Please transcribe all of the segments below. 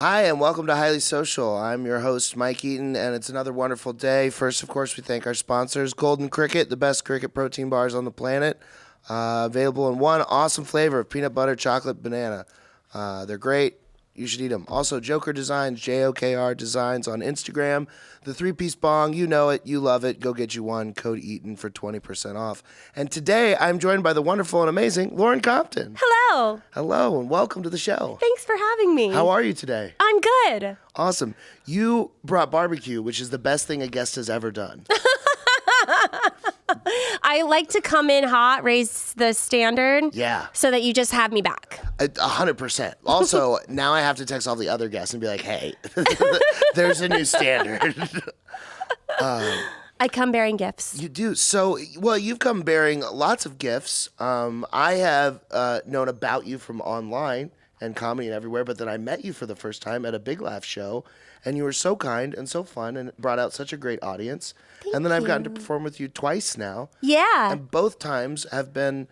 Hi, and welcome to Highly Social. I'm your host, Mike Eaton, and it's another wonderful day. First, of course, we thank our sponsors, Golden Cricket, the best cricket protein bars on the planet. Available in one awesome flavor of peanut butter, chocolate, banana. They're great. You should eat them. Also, Joker Designs, JOKR Designs on Instagram. The three-piece bong, you know it, you love it. Go get you one. Code Eaton for 20% off. And today, I'm joined by the wonderful and amazing Lauren Compton. Hello. Hello, and welcome to the show. Thanks for having me. How are you today? I'm good. Awesome. You brought barbecue, which is the best thing a guest has ever done. I like to come in hot, raise the standard. Yeah. So that you just have me back. 100%. Also, now I have to text all the other guests and be like, hey, there's a new standard. I come bearing gifts. You do. So, well, you've come bearing lots of gifts. I have known about you from online and comedy and everywhere, but then I met you for the first time at a Big Laugh show, and you were so kind and so fun and brought out such a great audience. And then I've gotten to perform with you twice now. Yeah. And both times have been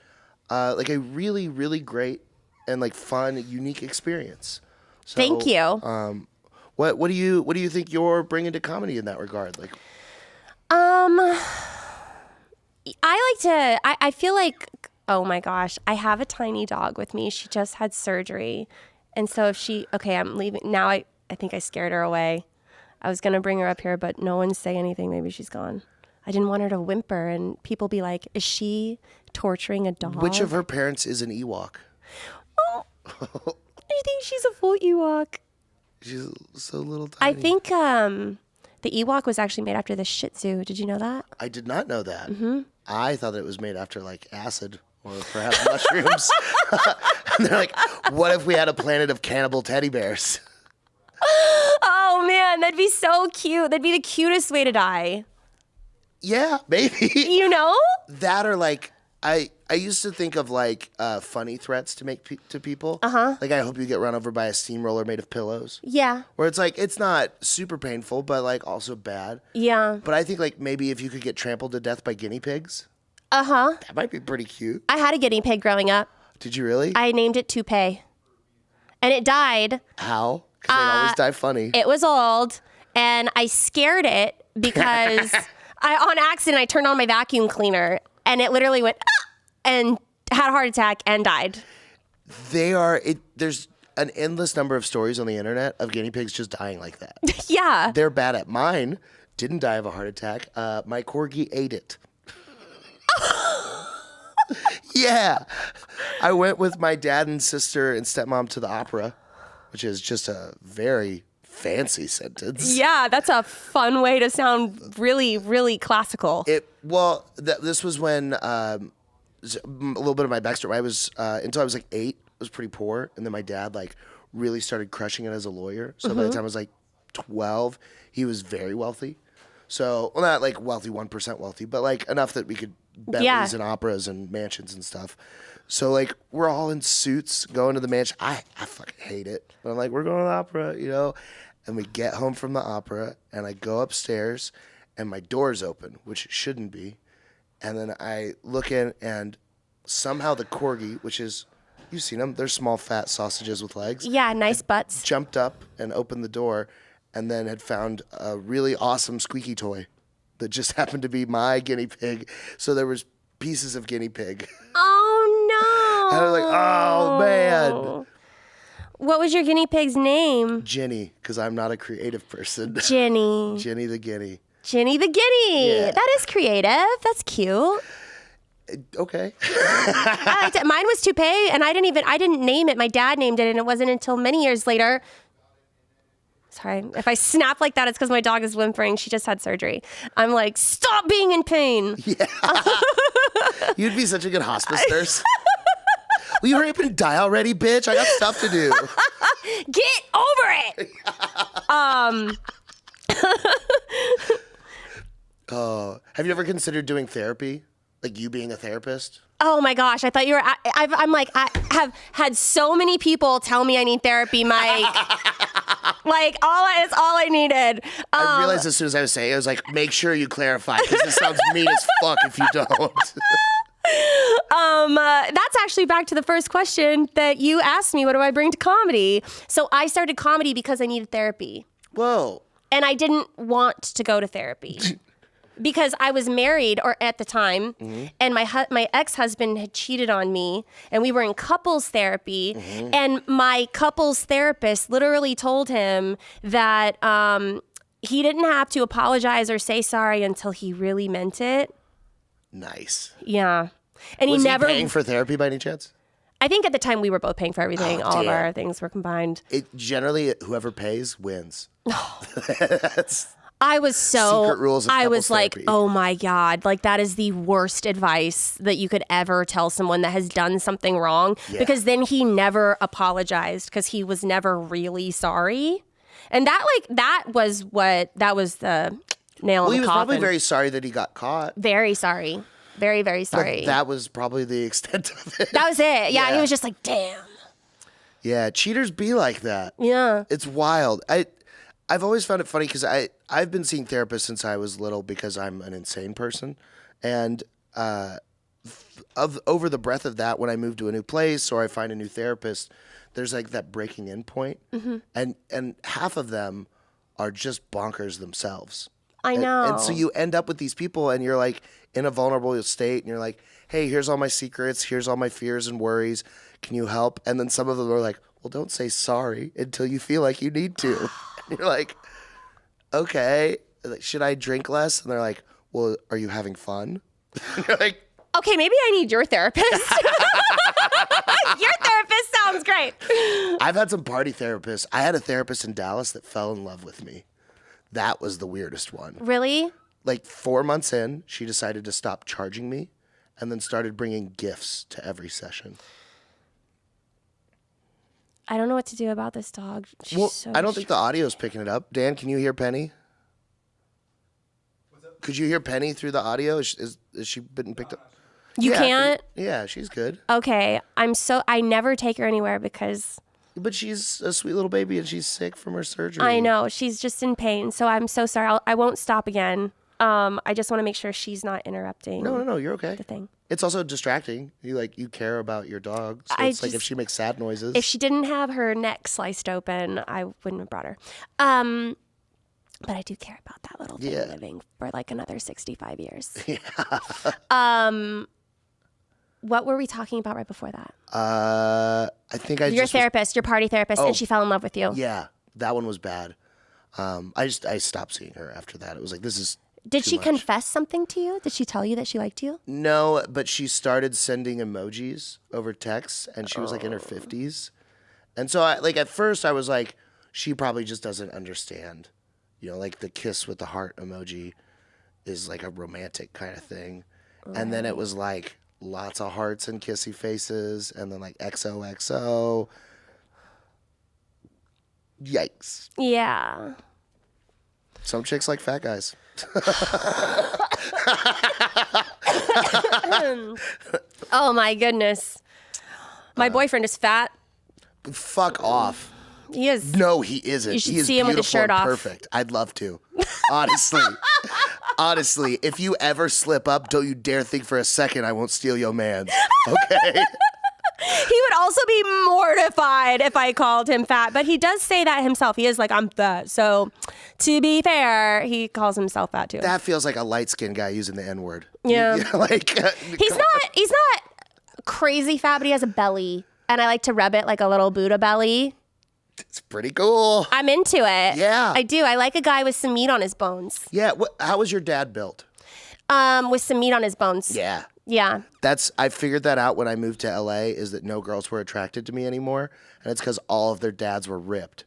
like a really, really great and like fun, unique experience. So, Thank you. What do you think you're bringing to comedy in that regard? Like, I feel like, oh my gosh, I have a tiny dog with me. She just had surgery. And so I'm leaving. Now I think I scared her away. I was going to bring her up here, but no one say anything. Maybe she's gone. I didn't want her to whimper and people be like, is she torturing a dog? which of her parents is an Ewok? Oh, I think she's a full Ewok. She's so little tiny. I think the Ewok was actually made after the Shih Tzu. Did you know that? I did not know that. Mm-hmm. I thought it was made after like acid or perhaps mushrooms. And they're like, what if we had a planet of cannibal teddy bears? Oh man, that'd be so cute. That'd be the cutest way to die. Yeah, maybe. You know? That or like, I used to think of like funny threats to make to people. Uh-huh. Like, I hope you get run over by a steamroller made of pillows. Yeah. Where it's like, it's not super painful, but like also bad. Yeah. But I think like maybe if you could get trampled to death by guinea pigs, Uh-huh. that might be pretty cute. I had a guinea pig growing up. Did you really? I named it Toupee. And it died. How? Because they always die funny. It was old. And I scared it because on accident, I turned on my vacuum cleaner. And it literally went, ah, and had a heart attack and died. There's an endless number of stories on the internet of guinea pigs just dying like that. Yeah. They're bad at mine. Didn't die of a heart attack. My corgi ate it. Yeah. I went with my dad and sister and stepmom to the opera, which is just a very fancy sentence. Yeah, that's a fun way to sound really, really classical. This was when a little bit of my backstory. I was until I was like 8. I was pretty poor, and then my dad like really started crushing it as a lawyer. So by the time I was like 12, he was very wealthy. So, well, not like wealthy, 1% wealthy, but like enough that we could Bentleys and operas and mansions and stuff. So like we're all in suits going to the mansion. I fucking hate it. But I'm like, we're going to the opera, you know? And we get home from the opera and I go upstairs and my door's open, which it shouldn't be. And then I look in and somehow the corgi, which is, you've seen them, they're small fat sausages with legs. Yeah, nice butts. Jumped up and opened the door and then had found a really awesome squeaky toy that just happened to be my guinea pig. So there was pieces of guinea pig. Oh, no. And I was like, oh, man. What was your guinea pig's name? Ginny, because I'm not a creative person. Ginny. Ginny the guinea. Ginny the guinea. Yeah. That is creative. That's cute. Okay. Mine was Toupee, and I didn't name it. My dad named it, and it wasn't until many years later. Sorry, if I snap like that, it's because my dog is whimpering. She just had surgery. I'm like, stop being in pain. Yeah. You'd be such a good hospice nurse. Will you hurry up and die already, bitch? I got stuff to do. Get over it. Have you ever considered doing therapy? Like you being a therapist? Oh my gosh, I thought you were. I'm like, I have had so many people tell me I need therapy, Mike. Like, it's all I needed. I realized as soon as I was saying it, I was like, make sure you clarify, because this sounds mean as fuck if you don't. That's actually back to the first question that you asked me. What do I bring to comedy? So I started comedy because I needed therapy. Whoa. And I didn't want to go to therapy because I was married or at the time, and my ex-husband had cheated on me, and we were in couples therapy, and my couples therapist literally told him that he didn't have to apologize or say sorry until he really meant it. Nice. Yeah. And Was he never paying for therapy by any chance? I think at the time we were both paying for everything. All of our things were combined. It generally whoever pays wins. I was so, Secret rules of I couples was like, therapy. oh my God, like that is the worst advice that you could ever tell someone that has done something wrong. Yeah. Because then he never apologized because he was never really sorry. And that was the nail in He the was coffin. probably very sorry that he got caught. Very sorry. Very, very sorry. But that was probably the extent of it. That was it. Yeah, Yeah. he was just like, damn. Yeah, cheaters be like that. Yeah. It's wild. I've always found it funny because I've been seeing therapists since I was little because I'm an insane person, and over the breadth of that, when I move to a new place or I find a new therapist, there's like that breaking in point, and half of them are just bonkers themselves. I know. And so you end up with these people and you're like in a vulnerable state and you're like, hey, here's all my secrets. Here's all my fears and worries. Can you help? And then some of them are like, well, don't say sorry until you feel like you need to. And you're like, okay, should I drink less? And they're like, well, are you having fun? And you're like, okay, maybe I need your therapist. Your therapist sounds great. I've had some party therapists. I had a therapist in Dallas that fell in love with me. That was the weirdest one. Really? Like 4 months in, she decided to stop charging me and then started bringing gifts to every session. I don't know what to do about this dog. She's Well, so I don't think the audio's picking it up. Dan, can you hear Penny? Could you hear Penny through the audio? Is she been picked up? You Yeah, can't? Yeah, she's good. Okay. I never take her anywhere because But she's a sweet little baby and she's sick from her surgery. I know she's just in pain. So I'm so sorry. I won't stop again. I just want to make sure she's not interrupting. No, you're okay. The thing. It's also distracting. You care about your dog. So it's like if she makes sad noises. If she didn't have her neck sliced open, I wouldn't have brought her. But I do care about that little thing living for like another 65 years. Yeah. What were we talking about right before that? I think your therapist, your party therapist, and she fell in love with you. Yeah, that one was bad. I stopped seeing her after that. It was like, this is Did too she much. confess something to you? Did she tell you that she liked you? No, but she started sending emojis over text, and she was like in her 50s. And so, at first, I was like, she probably just doesn't understand. Like the kiss with the heart emoji is like a romantic kind of thing. Right. And then it was like lots of hearts and kissy faces, and then like XOXO. Yikes. Yeah. Some chicks like fat guys. Oh my goodness. My boyfriend is fat. Fuck off. He is. No, he isn't. You should He is see him with his beautiful shirt and off. perfect. I'd love to. Honestly. Honestly, if you ever slip up, don't you dare think for a second I won't steal your man. Okay? He would also be mortified if I called him fat, but he does say that himself. He is like, I'm fat. So to be fair, he calls himself fat too. That feels like a light-skinned guy using the N-word. Yeah. He's He's not crazy fat, but he has a belly. And I like to rub it like a little Buddha belly. It's pretty cool. I'm into it. Yeah. I do. I like a guy with some meat on his bones. Yeah. How was your dad built? With some meat on his bones. Yeah. Yeah. I figured that out when I moved to LA, is that no girls were attracted to me anymore. And it's because all of their dads were ripped.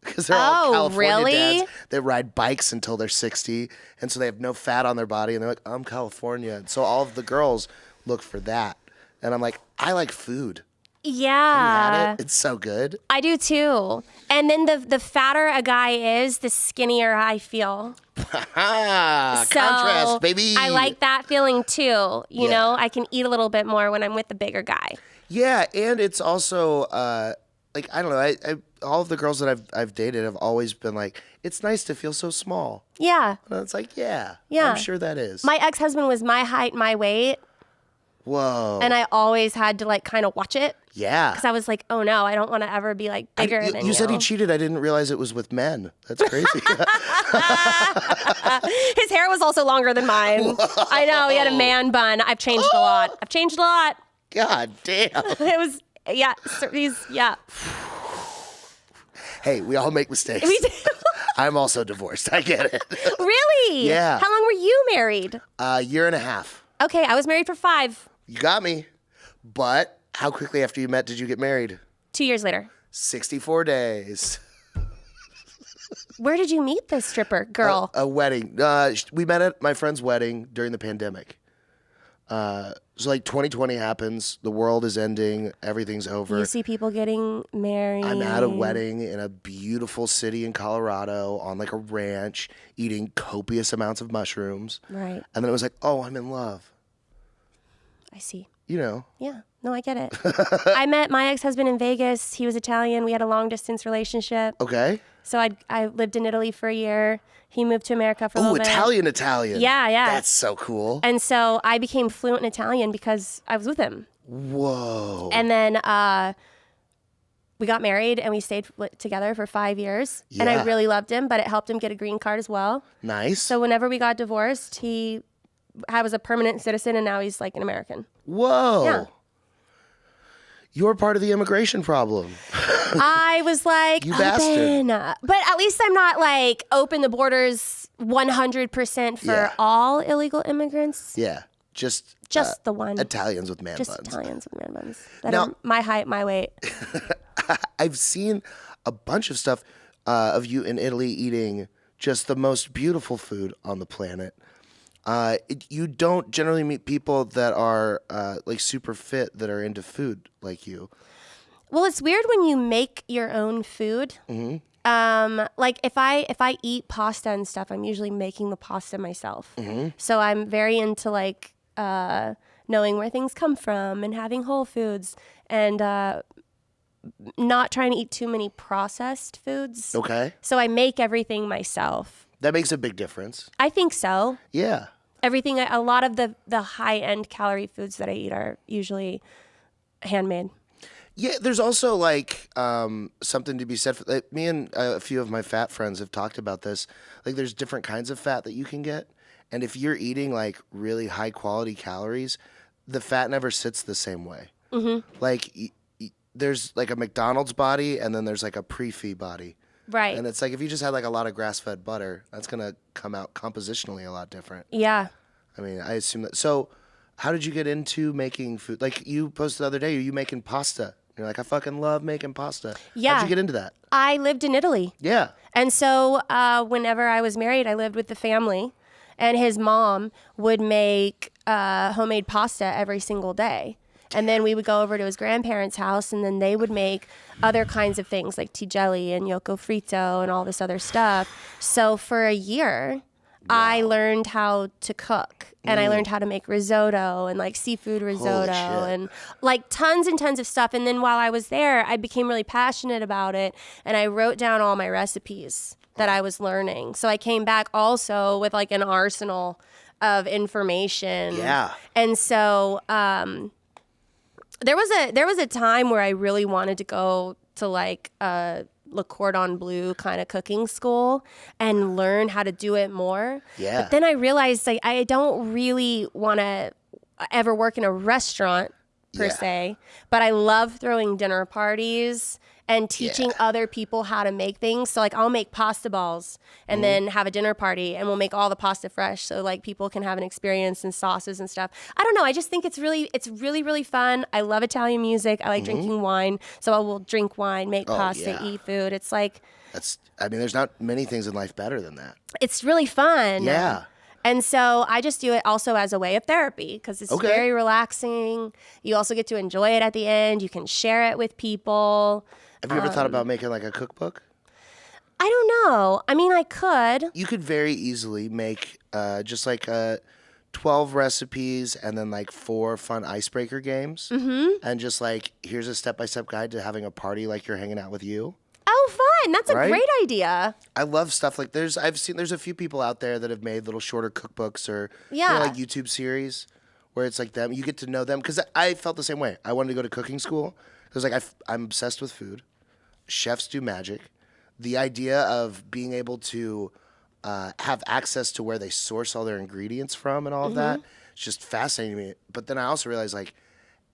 Because they're all California really? dads that ride bikes until they're 60. And so they have no fat on their body. And they're like, I'm California. And so all of the girls look for that. And I'm like, I like food. Yeah. Have you had it? It's so good. I do too. And then the fatter a guy is, the skinnier I feel. Contrast, baby. I like that feeling too. You know, I can eat a little bit more when I'm with the bigger guy. Yeah, and it's also like, I don't know. I all of the girls that I've dated have always been like, it's nice to feel so small. Yeah. And it's like, yeah, Yeah. I'm sure that is. My ex-husband was my height, my weight. Whoa. And I always had to like kind of watch it. Yeah. Because I was like, oh no, I don't want to ever be like bigger than you. You said he cheated. I didn't realize it was with men. That's crazy. His hair was also longer than mine. Whoa. I know. He had a man bun. I've changed a lot. God damn. It was, yeah. Yeah. Hey, we all make mistakes. We do. I'm also divorced. I get it. Really? Yeah. How long were you married? A year and a half. Okay, I was married for 5. You got me. But how quickly after you met did you get married? 2 years later. 64 days. Where did you meet this stripper girl? A wedding. We met at my friend's wedding during the pandemic. So like 2020 happens, the world is ending, everything's over. You see people getting married. I'm at a wedding in a beautiful city in Colorado on like a ranch, eating copious amounts of mushrooms. Right. And then it was like, oh, I'm in love. I see. You know. Yeah. No, I get it. I met my ex-husband in Vegas. He was Italian. We had a long-distance relationship. Okay. So I lived in Italy for a year. He moved to America for a little bit. Italian. Yeah, yeah. That's so cool. And so I became fluent in Italian because I was with him. Whoa. And then we got married and we stayed together for 5 years. Yeah. And I really loved him, but it helped him get a green card as well. Nice. So whenever we got divorced, he was a permanent citizen and now he's like an American. Whoa. Yeah. You're part of the immigration problem. I was like, you bastard. But at least I'm not like open the borders 100% for all illegal immigrants. Yeah. Just the one. Italians with man buns. Just Italians with man buns. That are my height, my weight. I've seen a bunch of stuff of you in Italy eating just the most beautiful food on the planet. You don't generally meet people that are like super fit that are into food like you. Well, it's weird when you make your own food. Mm-hmm. Like if I eat pasta and stuff, I'm usually making the pasta myself. Mm-hmm. So I'm very into like knowing where things come from and having whole foods and not trying to eat too many processed foods. Okay. So I make everything myself. That makes a big difference. I think so. Yeah. Everything, a lot of the high-end calorie foods that I eat are usually handmade. Yeah, there's also like something to be said for like, me and a few of my fat friends have talked about this. Like there's different kinds of fat that you can get. And if you're eating like really high quality calories, the fat never sits the same way. Mm-hmm. Like there's like a McDonald's body and then there's like a pre-fee body. Right. And it's like if you just had like a lot of grass-fed butter, that's going to come out compositionally a lot different. Yeah. I mean, I assume that. So how did you get into making food? Like you posted the other day, you making pasta. You're like, I fucking love making pasta. Yeah. How'd you get into that? I lived in Italy. Yeah. And so whenever I was married, I lived with the family. And his mom would make homemade pasta every single day. And then we would go over to his grandparents' house, and then they would make other kinds of things like tigeli and yocco frito and all this other stuff. So for a year, I learned how to cook, and I learned how to make risotto and like seafood risotto and like tons and tons of stuff. And then while I was there, I became really passionate about it, and I wrote down all my recipes that I was learning. So I came back also with like an arsenal of information. Yeah. And so there was a time where I really wanted to go to like Le Cordon Bleu kind of cooking school and learn how to do it more. Yeah. But then I realized like I don't really want to ever work in a restaurant per se, but I love throwing dinner parties and teaching other people how to make things. So like I'll make pasta balls and then have a dinner party and we'll make all the pasta fresh so like people can have an experience and sauces and stuff. I don't know. I just think it's really fun. I love Italian music. I like drinking wine. So I will drink wine, make pasta, eat food. It's like... there's not many things in life better than that. It's really fun. Yeah. And so I just do it also as a way of therapy because it's very relaxing. You also get to enjoy it at the end. You can share it with people. Have you ever thought about making like a cookbook? I don't know. I mean, I could. You could very easily make just like 12 recipes and then like 4 fun icebreaker games. Mm-hmm. And just like, here's a step-by-step guide to having a party like you're hanging out with you. Oh, fun. That's a great idea. I love stuff like there's a few people out there that have made little shorter cookbooks or like YouTube series where it's like them. You get to know them because I felt the same way. I wanted to go to cooking school because like I'm obsessed with food. Chefs do magic. The idea of being able to have access to where they source all their ingredients from and all of that, it's just fascinating to me. But then I also realized like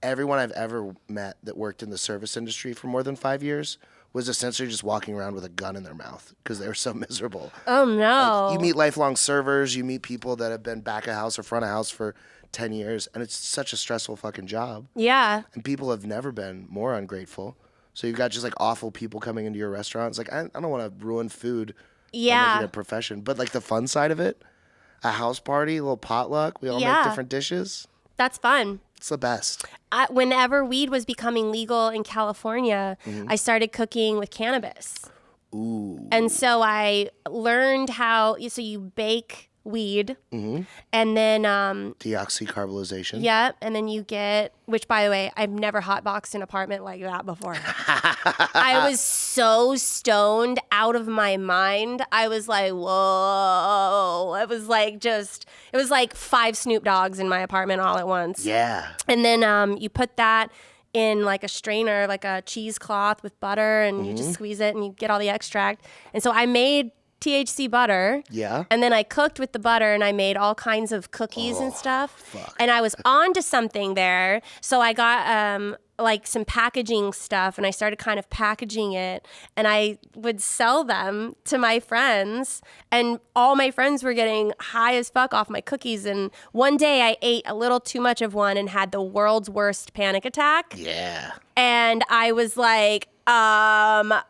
everyone I've ever met that worked in the service industry for more than 5 years was essentially just walking around with a gun in their mouth because they were so miserable. Oh no. Like, you meet lifelong servers, you meet people that have been back of house or front of house for 10 years, and it's such a stressful fucking job. Yeah. And people have never been more ungrateful. So you've got just like awful people coming into your restaurants. Like, I don't want to ruin food by making it a profession. But like the fun side of it, a house party, a little potluck, we all make different dishes. That's fun. It's the best. Whenever weed was becoming legal in California, I started cooking with cannabis. Ooh. And so I learned how, so you bake weed and then Deoxycarbonization. and then you get, which by the way, I've never hotboxed an apartment like that before. I was so stoned out of my mind. I was like, whoa. It was like 5 Snoop Dogs in my apartment all at once. Yeah. And then you put that in like a strainer, like a cheesecloth with butter, and you just squeeze it and you get all the extract. And so I made THC butter. Yeah. And then I cooked with the butter and I made all kinds of cookies and stuff. Fuck. And I was onto something there. So I got like some packaging stuff and I started kind of packaging it and I would sell them to my friends and all my friends were getting high as fuck off my cookies. And one day I ate a little too much of one and had the world's worst panic attack. Yeah. And I was like, I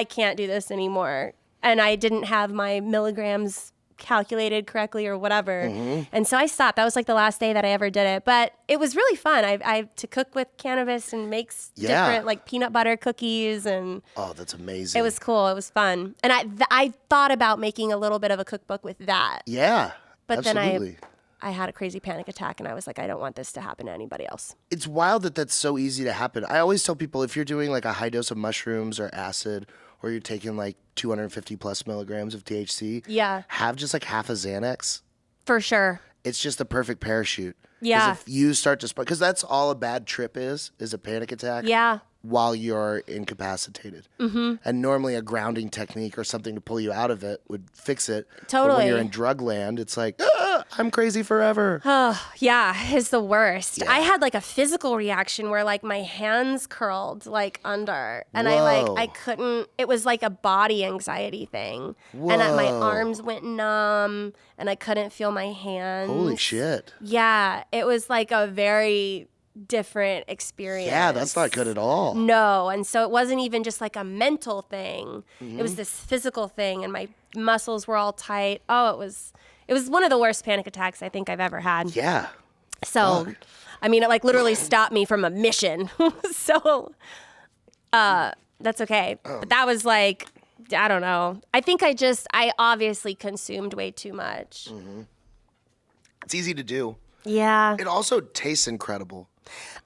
can't do this anymore. And I didn't have my milligrams calculated correctly or whatever. And so I stopped. That was like the last day that I ever did it. But it was really fun. I to cook with cannabis and make different like peanut butter cookies. And oh, that's amazing. it was cool. It was fun. And I thought about making a little bit of a cookbook with that. Yeah, But absolutely. then I had a crazy panic attack and I was like, I don't want this to happen to anybody else. It's wild that that's so easy to happen. I always tell people if you're doing like a high dose of mushrooms or acid or you're taking like 250 plus milligrams of THC, have just like half a Xanax. For sure. It's just the perfect parachute. Yeah. If you start to because that's all a bad trip is a panic attack. Yeah. While you're incapacitated. And normally a grounding technique or something to pull you out of it would fix it. Totally. But when you're in drug land, it's like, I'm crazy forever. Oh, yeah, it's the worst. I had like a physical reaction where like my hands curled like under and I couldn't, it was like a body anxiety thing. Whoa. And my arms went numb and I couldn't feel my hands. Holy shit. Yeah, it was like a very different experience. Yeah, that's not good at all. No, and so it wasn't even just like a mental thing. It was this physical thing and my muscles were all tight. Oh, it was one of the worst panic attacks I think I've ever had. Yeah. So, I mean, it like literally stopped me from a mission. So, that's okay. But that was like, I don't know. I think I obviously consumed way too much. It's easy to do. Yeah. It also tastes incredible.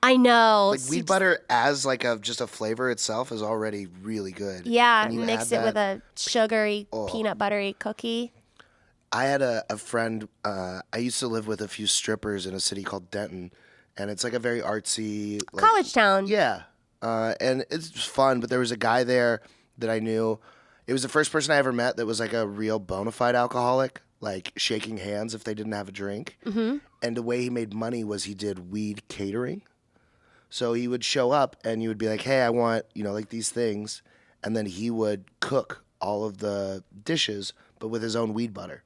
I know. Like weed butter as like just a flavor itself is already really good. Yeah, And you mix add it with that- a sugary, peanut buttery cookie. I had a friend, I used to live with a few strippers in a city called Denton, and it's like a very artsy... Like, College town. yeah, and it's fun, but there was a guy there that I knew. It was the first person I ever met that was like a real bona fide alcoholic, like shaking hands if they didn't have a drink. And the way he made money was he did weed catering. So he would show up and you would be like, hey, I want, like these things. And then he would cook all of the dishes, but with his own weed butter.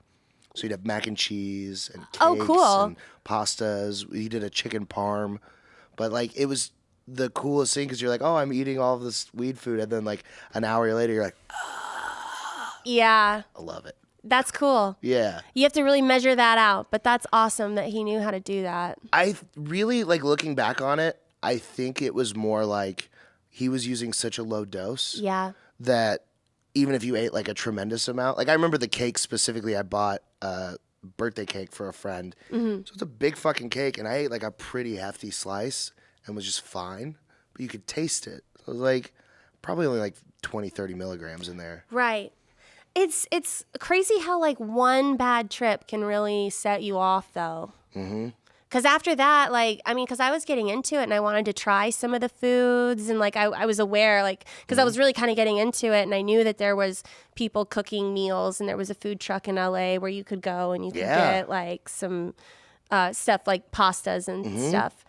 So he'd have mac and cheese and cakes and pastas. He did a chicken parm. But like it was the coolest thing because you're like, oh, I'm eating all of this weed food. And then like an hour later, you're like, Yeah. I love it. That's cool. Yeah. You have to really measure that out, but that's awesome that he knew how to do that. I really, like looking back on it, I think it was more like he was using such a low dose that even if you ate like a tremendous amount, like I remember the cake specifically, I bought a birthday cake for a friend. So it's a big fucking cake and I ate like a pretty hefty slice and was just fine, but you could taste it. So it was like probably only like 20, 30 milligrams in there. Right. It's crazy how like one bad trip can really set you off though. Because after that, like, I mean, because I was getting into it and I wanted to try some of the foods and like I was aware, like, because I was really kind of getting into it and I knew that there was people cooking meals and there was a food truck in LA where you could go and you could get like some stuff like pastas and stuff.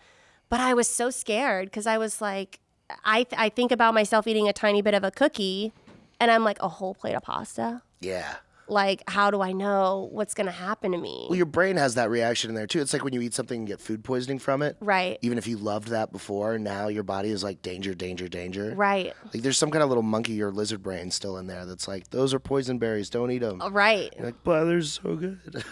But I was so scared because I was like, I think about myself eating a tiny bit of a cookie and I'm like, a whole plate of pasta? Yeah. Like, how do I know what's going to happen to me? Well, your brain has that reaction in there too. It's like when you eat something and get food poisoning from it. Right. Even if you loved that before, now your body is like danger, danger, danger. Right. Like there's some kind of little monkey or lizard brain still in there that's like, those are poison berries. Don't eat them. Right. You're like, but they're so good.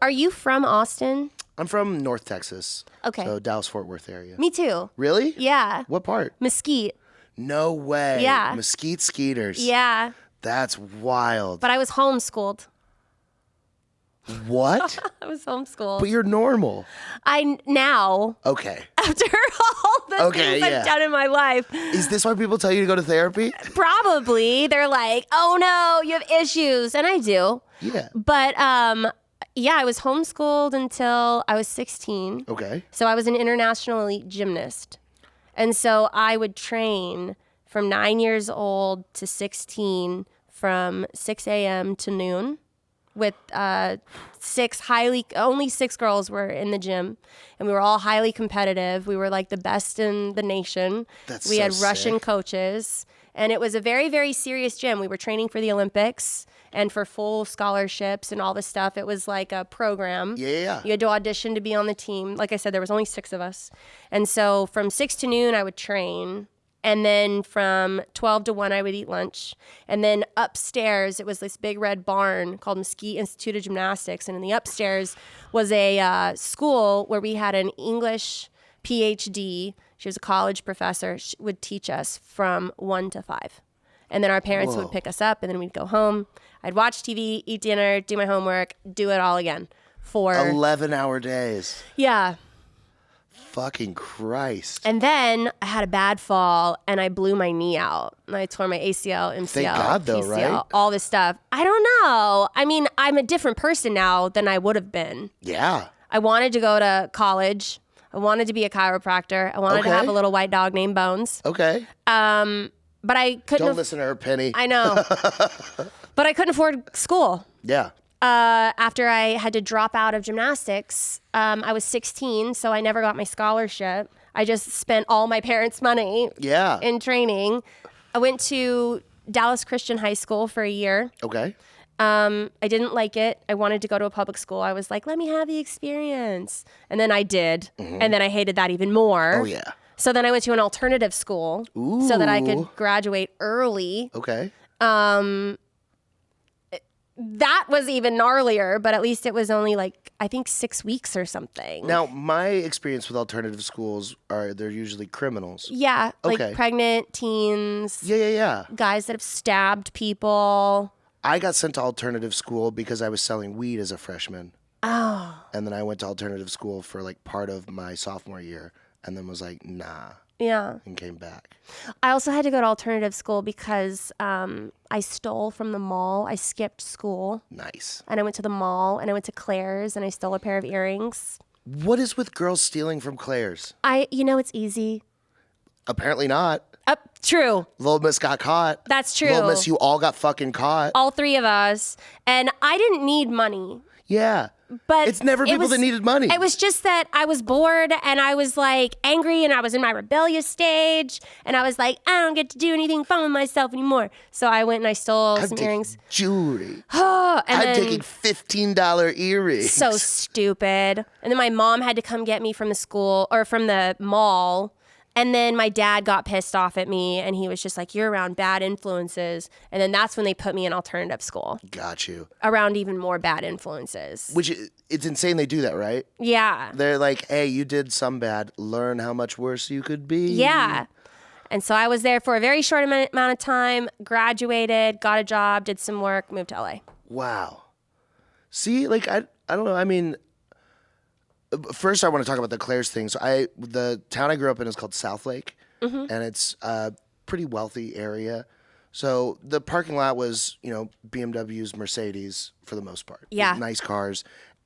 Are you from Austin? I'm from North Texas. Okay. So Dallas-Fort Worth area. Me too. Really? Yeah. What part? Mesquite. No way. Yeah. Mesquite Skeeters. Yeah. That's wild. But I was homeschooled. What? I was homeschooled. But you're normal. Now, Okay. after all the things I've done in my life, Is this why people tell you to go to therapy? probably they're like, oh no, you have issues. And I do. Yeah. But yeah, I was homeschooled until I was 16. Okay. So I was an international elite gymnast. And so I would train from 9 years old to 16 from 6 a.m. to noon with only six girls were in the gym. And we were all highly competitive. We were like the best in the nation. We had Russian coaches. And it was a very, very serious gym. We were training for the Olympics and for full scholarships and all this stuff. It was like a program. Yeah. You had to audition to be on the team. Like I said, there was only 6 of us. And so from 6 to noon, I would train. And then from 12 to 1, I would eat lunch. And then upstairs, it was this big red barn called Mesquite Institute of Gymnastics. And in the upstairs was a school where we had an English PhD. She was a college professor. She would teach us from 1 to 5. And then our parents would pick us up, and then we'd go home. I'd watch TV, eat dinner, do my homework, do it all again for 11-hour days. Yeah. Fucking Christ. And then I had a bad fall, and I blew my knee out. And I tore my ACL, MCL, Thank God, though, PCL, right? all this stuff. I don't know. I mean, I'm a different person now than I would have been. Yeah. I wanted to go to college. I wanted to be a chiropractor. I wanted to have a little white dog named Bones. Okay. But I couldn't. Don't listen to her, Penny. I know. But I couldn't afford school. Yeah. After I had to drop out of gymnastics, I was 16, so I never got my scholarship. I just spent all my parents' money in training. I went to Dallas Christian High School for a year. Okay. I didn't like it. I wanted to go to a public school. I was like, let me have the experience. And then I did. And then I hated that even more. Oh, yeah. So then I went to an alternative school so that I could graduate early. Okay. That was even gnarlier, but at least it was only like, I think 6 weeks or something. Now, my experience with alternative schools they're usually criminals. Yeah, like pregnant teens. Yeah. Guys that have stabbed people. I got sent to alternative school because I was selling weed as a freshman. Oh. And then I went to alternative school for like part of my sophomore year and then was like, nah. Yeah. And came back. I also had to go to alternative school because I stole from the mall. I skipped school. Nice. And I went to the mall and I went to Claire's and I stole a pair of earrings. What is with girls stealing from Claire's? It's easy. Apparently not. True. Little Miss got caught. That's true. Little Miss, you all got fucking caught. All 3 of us. And I didn't need money. Yeah. But it's never people that needed money. It was just that I was bored and I was like angry and I was in my rebellious stage and I was like, I don't get to do anything fun with myself anymore. So I went and I stole some earrings. Jewelry. I'm taking $15 earrings. So stupid. And then my mom had to come get me from the school or from the mall. And then my dad got pissed off at me and he was just like, you're around bad influences. And then that's when they put me in alternative school. Got you. Around even more bad influences. Which, it's insane they do that, right? Yeah. They're like, hey, you did some bad. Learn how much worse you could be. Yeah. And so I was there for a very short amount of time, graduated, got a job, did some work, moved to LA. Wow. See, like, I don't know. I mean... First, I want to talk about the Claire's thing. So the town I grew up in is called Southlake, and it's a pretty wealthy area. So the parking lot was, BMWs, Mercedes for the most part. Yeah. Nice cars.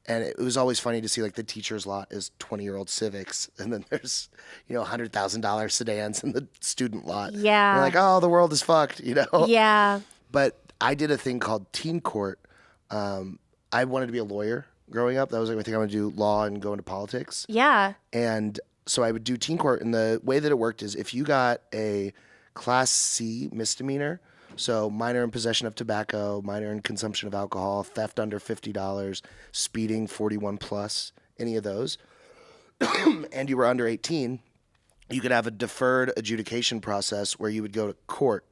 And it was always funny to see like the teacher's lot is 20-year-old Civics, and then there's $100,000 sedans in the student lot. Yeah. And you're like, oh, the world is fucked, Yeah. But I did a thing called teen court. I wanted to be a lawyer growing up. That was like my thing. I wanted to do law and go into politics. Yeah. And so I would do teen court, and the way that it worked is if you got a Class C misdemeanor, so minor in possession of tobacco, minor in consumption of alcohol, theft under $50, speeding 41 plus, any of those, and you were under 18, you could have a deferred adjudication process where you would go to court,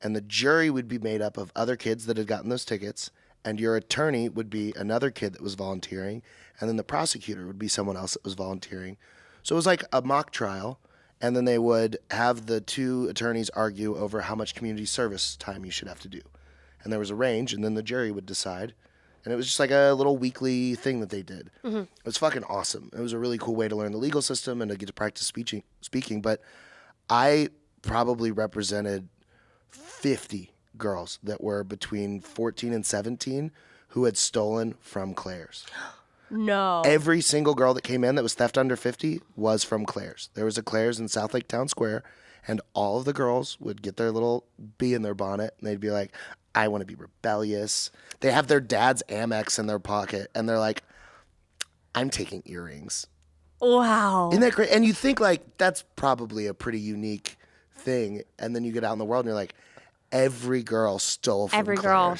and the jury would be made up of other kids that had gotten those tickets, and your attorney would be another kid that was volunteering, and then the prosecutor would be someone else that was volunteering. So it was like a mock trial. And then they would have the two attorneys argue over how much community service time you should have to do. And there was a range, and then the jury would decide. And it was just like a little weekly thing that they did. Mm-hmm. It was fucking awesome. It was a really cool way to learn the legal system and to get to practice speaking. But I probably represented 50 girls that were between 14 and 17 who had stolen from Claire's. No. Every single girl that came in that was theft under 50 was from Claire's. There was a Claire's in South Lake Town Square, and all of the girls would get their little bee in their bonnet, and they'd be like, I want to be rebellious. They have their dad's Amex in their pocket, and they're like, I'm taking earrings. Wow. Isn't that great? And you think, like, that's probably a pretty unique thing, and then you get out in the world, and you're like, every girl stole from Claire's. Girl.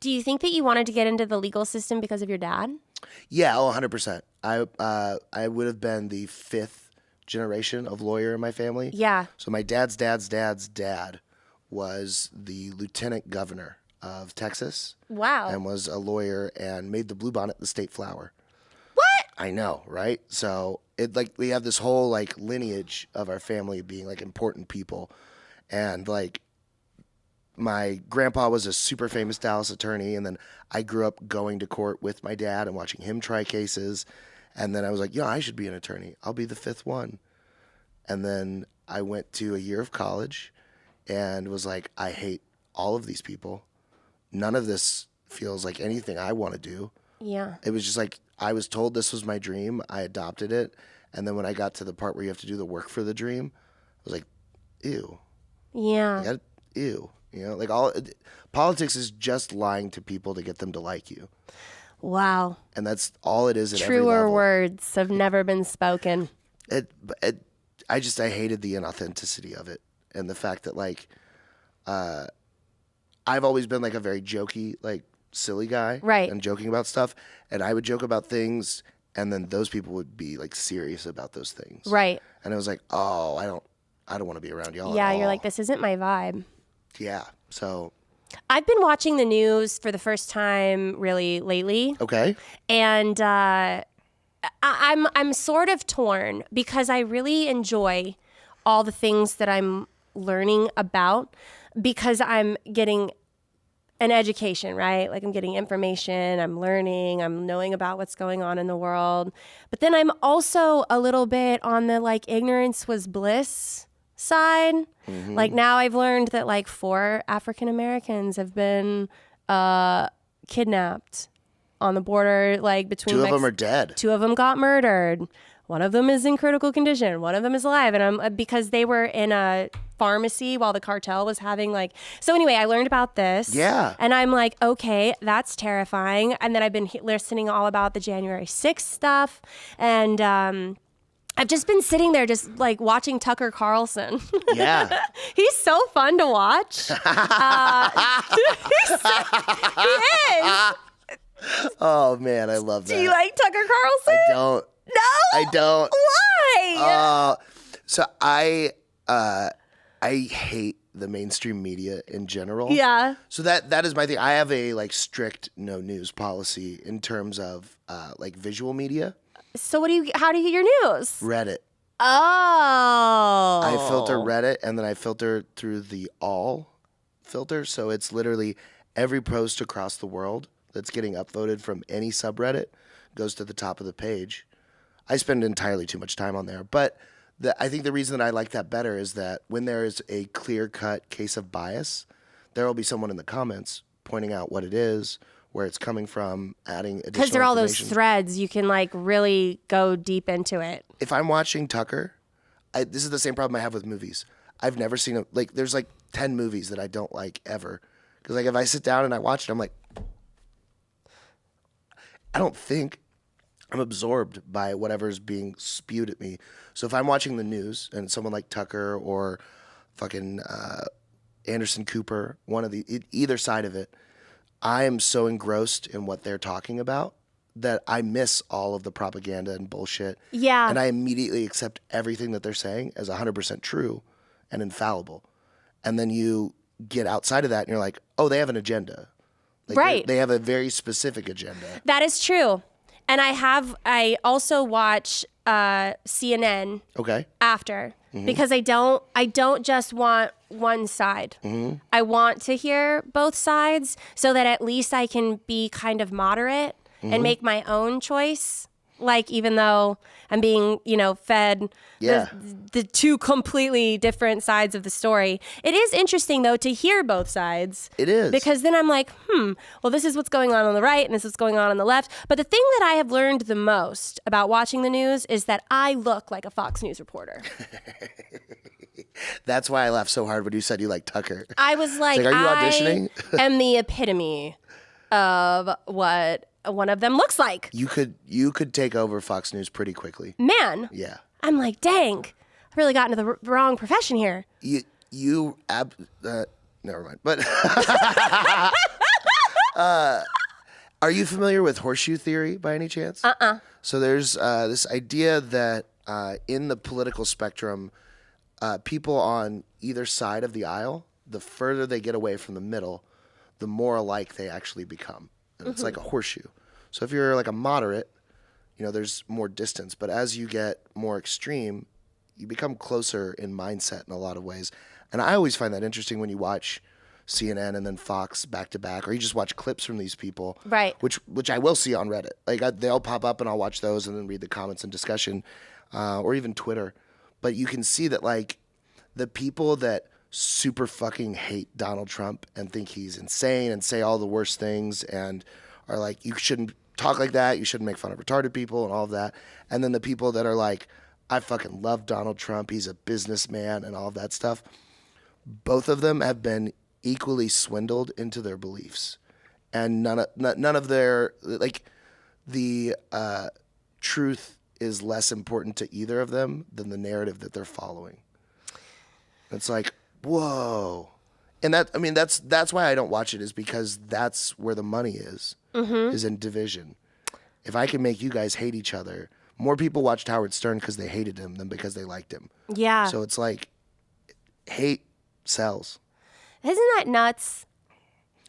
Do you think that you wanted to get into the legal system because of your dad? Yeah, 100%. I would have been the fifth generation of lawyer in my family. Yeah. So my dad's dad was the lieutenant governor of Texas. Wow. And was a lawyer and made the bluebonnet the state flower. What? I know, right? So it like we have this whole like lineage of our family being like important people, and like. My grandpa was a super famous Dallas attorney, and then I grew up going to court with my dad and watching him try cases. And then I was like, I should be an attorney. I'll be the fifth one. And then I went to a year of college and was like, I hate all of these people. None of this feels like anything I want to do. Yeah. It was just like I was told this was my dream. I adopted it. And then when I got to the part where you have to do the work for the dream, I was like, ew. Yeah. Ew. Politics is just lying to people to get them to like you. Wow. And that's all it is at every Truer level. words have never been spoken. I hated the inauthenticity of it, and the fact that like, I've always been like a very jokey, like silly guy, right? And joking about stuff, and I would joke about things, and then those people would be like serious about those things, right? And I was like, oh, I don't want to be around y'all. Yeah, at all. You're like, this isn't my vibe. Yeah, so. I've been watching the news for the first time really lately. Okay. And I'm sort of torn because I really enjoy all the things that I'm learning about because I'm getting an education, right? Like I'm getting information, I'm learning, I'm knowing about what's going on in the world. But then I'm also a little bit on the like ignorance was bliss side. Mm-hmm. Like now I've learned that like 4 African Americans have been kidnapped on the border, like between 2 of them are dead. 2 of them got murdered. One of them is in critical condition. One of them is alive. And because they were in a pharmacy while the cartel was having like, so anyway, I learned about this. Yeah. And I'm like, okay, that's terrifying. And then I've been listening all about the January 6th stuff. And, I've just been sitting there just like watching Tucker Carlson. Yeah. He's so fun to watch. He is. Oh man, I love that. Do you like Tucker Carlson? I don't. No? I don't. Why? So I hate the mainstream media in general. Yeah. So that is my thing. I have a like strict no news policy in terms of like visual media. So how do you get your news? Reddit. Oh. I filter Reddit, and then I filter through the all filter. So it's literally every post across the world that's getting upvoted from any subreddit goes to the top of the page. I spend entirely too much time on there. But I think the reason that I like that better is that when there is a clear-cut case of bias, there will be someone in the comments pointing out what it is, where it's coming from, adding additional Because there are all those information. threads, you can like really go deep into it. If I'm watching Tucker, this is the same problem I have with movies. I've never seen there's like 10 movies that I don't like ever. Because like if I sit down and I watch it, I'm like, I don't think. I'm absorbed by whatever's being spewed at me. So if I'm watching the news and someone like Tucker or fucking Anderson Cooper, either side of it, I am so engrossed in what they're talking about that I miss all of the propaganda and bullshit. Yeah. And I immediately accept everything that they're saying as 100% true and infallible. And then you get outside of that and you're like, oh, they have an agenda. Like right. They have a very specific agenda. That is true. And I also watch CNN after because I don't just want one side. I want to hear both sides so that at least I can be kind of moderate and make my own choice. Like, even though I'm being, fed the two completely different sides of the story. It is interesting, though, to hear both sides. It is. Because then I'm like, well, this is what's going on the right and this is what's going on the left. But the thing that I have learned the most about watching the news is that I look like a Fox News reporter. That's why I laughed so hard when you said you like Tucker. I was like, are you auditioning? I am the epitome of what one of them looks like. You could take over Fox News pretty quickly. Man. Yeah. I'm like, dang, I really got into the wrong profession here. Never mind. But are you familiar with horseshoe theory by any chance? So there's this idea that in the political spectrum, people on either side of the aisle, the further they get away from the middle, the more alike they actually become. And it's like a horseshoe. So if you're like a moderate, there's more distance. But as you get more extreme, you become closer in mindset in a lot of ways. And I always find that interesting when you watch CNN and then Fox back to back, or you just watch clips from these people, right? Which I will see on Reddit. Like they'll pop up and I'll watch those and then read the comments and discussion, or even Twitter. But you can see that like the people that super fucking hate Donald Trump and think he's insane and say all the worst things and are like, you shouldn't talk like that, you shouldn't make fun of retarded people and all of that. And then the people that are like, I fucking love Donald Trump, he's a businessman and all of that stuff. Both of them have been equally swindled into their beliefs. And none of their, like, the truth is less important to either of them than the narrative that they're following. It's like, whoa. And that's why I don't watch it, is because that's where the money is in division. If I can make you guys hate each other, more people watched Howard Stern because they hated him than because they liked him. Yeah. So it's like, hate sells. Isn't that nuts?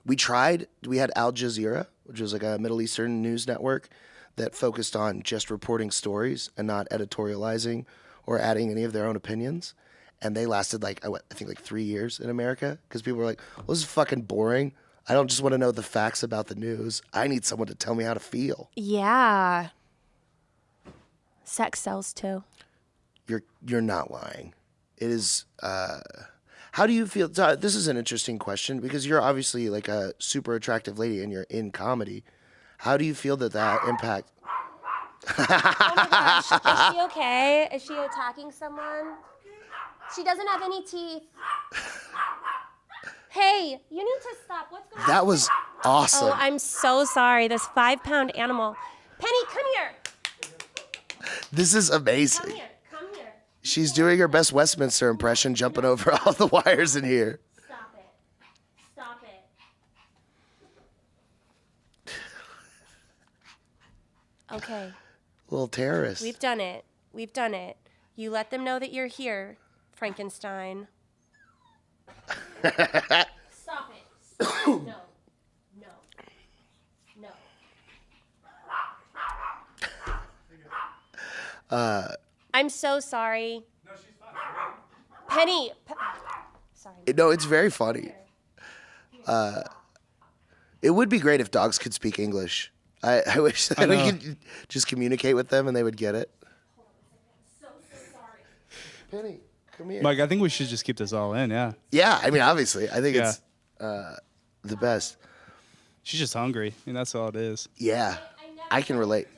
We had Al Jazeera, which was like a Middle Eastern news network that focused on just reporting stories and not editorializing or adding any of their own opinions. And they lasted I think 3 years in America because people were like, well, this is fucking boring. I don't just want to know the facts about the news. I need someone to tell me how to feel. Yeah. Sex sells too. You're not lying. It is. How do you feel? This is an interesting question because you're obviously like a super attractive lady and you're in comedy. How do you feel that impact? Oh my gosh. Is she okay? Is she attacking someone? She doesn't have any teeth. Hey, you need to stop. What's going on? That was awesome. Oh, I'm so sorry. This 5-pound animal. Penny, come here. This is amazing. Come here. Come here. She's doing her best Westminster impression, jumping over all the wires in here. Stop it. Stop it. Okay. Little terrorist. We've done it. We've done it. You let them know that you're here, Frankenstein. Stop it. Stop. No. No. No. I'm so sorry. No, she's fine. Penny. Sorry. No, it's very funny. It would be great if dogs could speak English. I wish that we could just communicate with them and they would get it. So sorry. Penny, come here. Mike, I think we should just keep this all in, yeah. Yeah, I mean, obviously. I think it's the best. She's just hungry. I mean, that's all it is. Yeah, I can relate.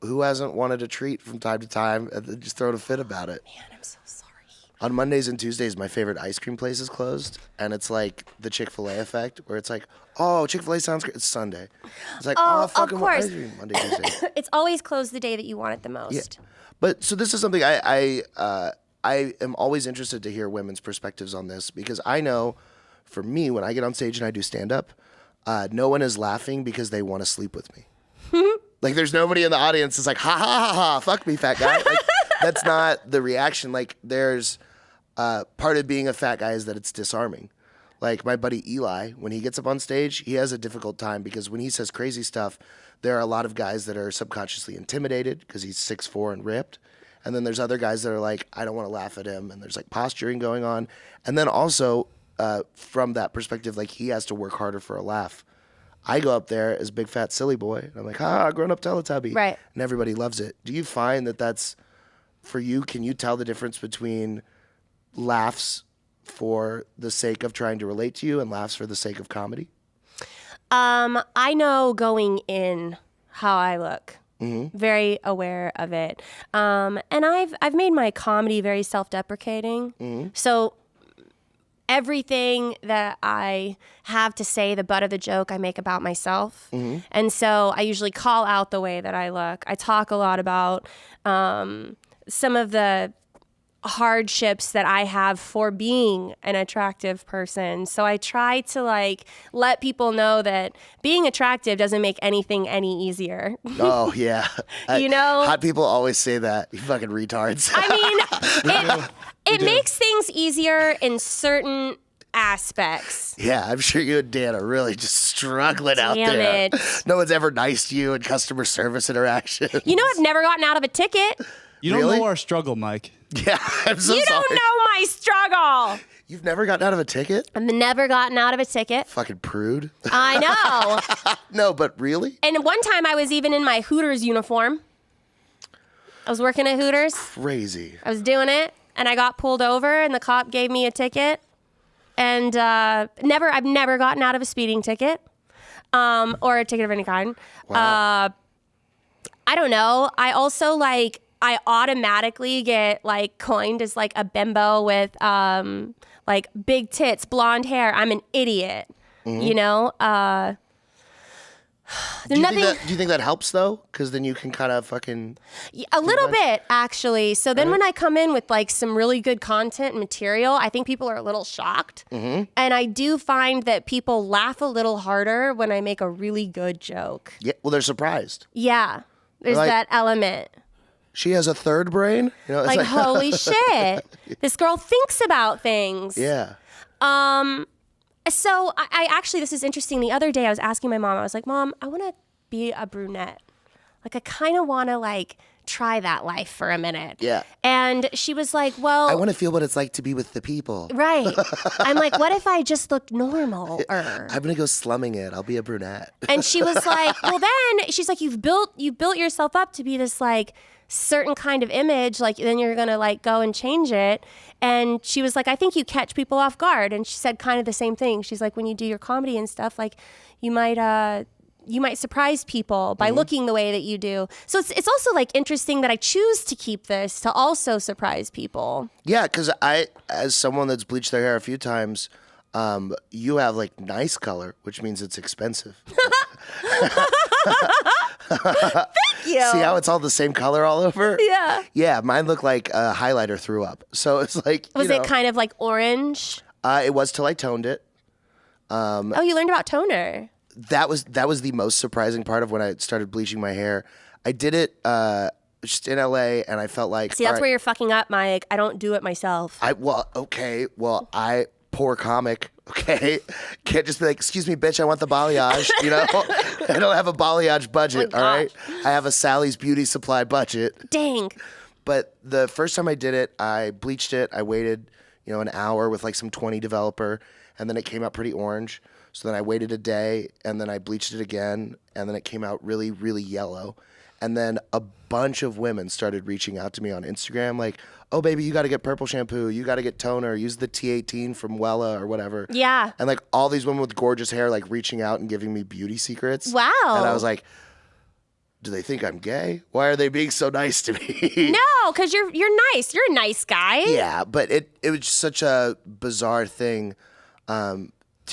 Who hasn't wanted a treat from time to time and then just thrown a fit about it? Man, I'm so sorry. On Mondays and Tuesdays, my favorite ice cream place is closed, and it's like the Chick-fil-A effect, where it's like, oh, Chick-fil-A sounds great. It's Sunday. It's like, oh, fucking course. ice cream Monday, Tuesday. It's always closed the day that you want it the most. Yeah. But so this is something I am always interested to hear women's perspectives on this, because I know, for me, when I get on stage and I do stand-up, no one is laughing because they want to sleep with me. Like, there's nobody in the audience that's like, ha ha ha ha, fuck me, fat guy. Like, that's not the reaction. Like, there's part of being a fat guy is that it's disarming. Like, my buddy Eli, when he gets up on stage, he has a difficult time because when he says crazy stuff, there are a lot of guys that are subconsciously intimidated because he's 6'4" and ripped. And then there's other guys that are like, I don't want to laugh at him. And there's like posturing going on. And then also, from that perspective, like, he has to work harder for a laugh. I go up there as big fat silly boy, and I'm like, grown up Teletubby. Right. And everybody loves it. Do you find that that's, for you, can you tell the difference between laughs for the sake of trying to relate to you and laughs for the sake of comedy? I know going in how I look. Mm-hmm. Very aware of it. And I've made my comedy very self-deprecating. Mm-hmm. So everything that I have to say, the butt of the joke, I make about myself. Mm-hmm. And so I usually call out the way that I look. I talk a lot about some of the hardships that I have for being an attractive person. So I try to like let people know that being attractive doesn't make anything any easier. Oh yeah. You know? Hot people always say that. You fucking retards. I mean, it makes things easier in certain aspects. Yeah, I'm sure you and Dan are really just struggling out there. It. No one's ever nice to you in customer service interactions. You know, I've never gotten out of a ticket. You don't know our struggle, Mike. Yeah, I'm so sorry. You don't know my struggle. You've never gotten out of a ticket? I've never gotten out of a ticket. Fucking prude. I know. No, but really? And one time I was even in my Hooters uniform. I was working at Hooters. Crazy. I was doing it, and I got pulled over, and the cop gave me a ticket. And I've never gotten out of a speeding ticket, or a ticket of any kind. Wow. I don't know. I also I automatically get like coined as like a bimbo with like big tits, blonde hair. I'm an idiot. Mm-hmm. You know. Do you think that helps though? Because then you can kind of fucking a little bit actually. So then when I come in with like some really good content and material, I think people are a little shocked. Mm-hmm. And I do find that people laugh a little harder when I make a really good joke. Yeah, well, they're surprised. Yeah, there's like, that element. She has a third brain? You know, it's like holy shit, this girl thinks about things. Yeah. So I actually, this is interesting. The other day I was asking my mom, I was like, Mom, I want to be a brunette. Like, I kind of want to like try that life for a minute. Yeah. And she was like, well, I want to feel what it's like to be with the people. Right. I'm like, what if I just looked normal? I'm going to go slumming it. I'll be a brunette. And she was like, well, then she's like, you built yourself up to be this like certain kind of image, like then you're gonna like go and change it. And she was like, I think you catch people off guard. And she said kind of the same thing. She's like, when you do your comedy and stuff, like you might surprise people by looking the way that you do. So it's also like interesting that I choose to keep this to also surprise people. Yeah, because I, as someone that's bleached their hair a few times, you have like nice color, which means it's expensive. Thank you. See how it's all the same color all over? Yeah. Yeah, mine looked like a highlighter threw up. So it's like, was it kind of like orange? It was till I toned it. Oh, you learned about toner. That was the most surprising part of when I started bleaching my hair. I did it just in LA, and I felt like, see, that's where you're fucking up, Mike. I don't do it myself. Poor comic, okay? Can't just be like, excuse me, bitch, I want the balayage, you know? I don't have a balayage budget, all right? I have a Sally's Beauty Supply budget. Dang. But the first time I did it, I bleached it. I waited, an hour with like some 20 developer, and then it came out pretty orange. So then I waited a day, and then I bleached it again, and then it came out really, really yellow. And then a bunch of women started reaching out to me on Instagram like, oh, baby, you got to get purple shampoo. You got to get toner. Use the T18 from Wella or whatever. Yeah. And like all these women with gorgeous hair like reaching out and giving me beauty secrets. Wow. And I was like, do they think I'm gay? Why are they being so nice to me? No, because you're nice. You're a nice guy. Yeah, but it was such a bizarre thing to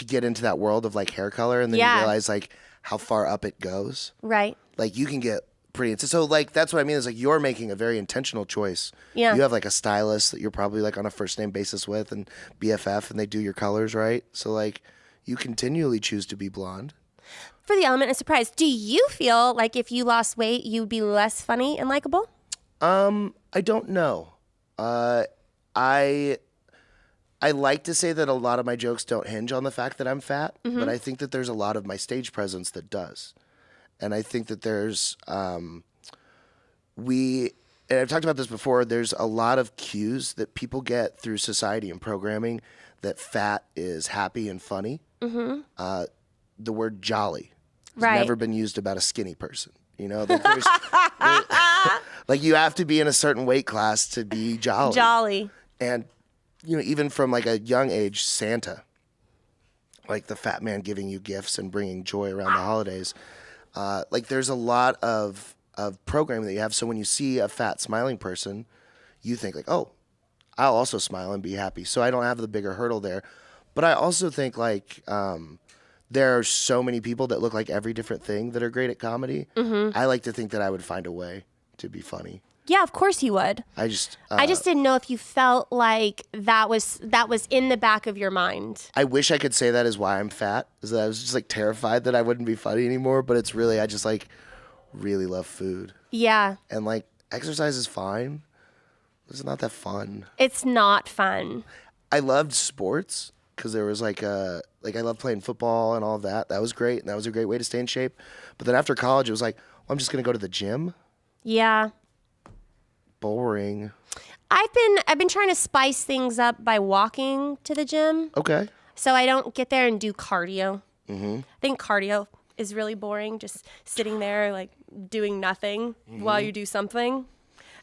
get into that world of like hair color, and then you realize like how far up it goes. Right. Like you can get pretty into. So like that's what I mean is like you're making a very intentional choice. Yeah. You have like a stylist that you're probably like on a first name basis with, and BFF, and they do your colors right. So like you continually choose to be blonde. For the element of surprise, do you feel like if you lost weight, you'd be less funny and likable? I don't know. I like to say that a lot of my jokes don't hinge on the fact that I'm fat, but I think that there's a lot of my stage presence that does. And I think that there's, and I've talked about this before, there's a lot of cues that people get through society and programming that fat is happy and funny. The word jolly has never been used about a skinny person. You know, like, like you have to be in a certain weight class to be jolly. Jolly. And, you know, even from like a young age, Santa, like the fat man giving you gifts and bringing joy around the holidays. Like there's a lot of programming that you have. So when you see a fat smiling person, you think like, oh, I'll also smile and be happy. So I don't have the bigger hurdle there. But I also think like there are so many people that look like every different thing that are great at comedy. I like to think that I would find a way to be funny. Yeah, of course you would. I just didn't know if you felt like that was in the back of your mind. I wish I could say that is why I'm fat. Is that I was just like terrified that I wouldn't be funny anymore. But it's really I just like really love food. Yeah. And like exercise is fine. It's not that fun. It's not fun. I loved sports because there was like I loved playing football and all of that. That was great, and that was a great way to stay in shape. But then after college, it was like, well, I'm just gonna go to the gym. Yeah. Boring. I've been trying to spice things up by walking to the gym. Okay. So I don't get there and do cardio. I think cardio is really boring, just sitting there like doing nothing while you do something.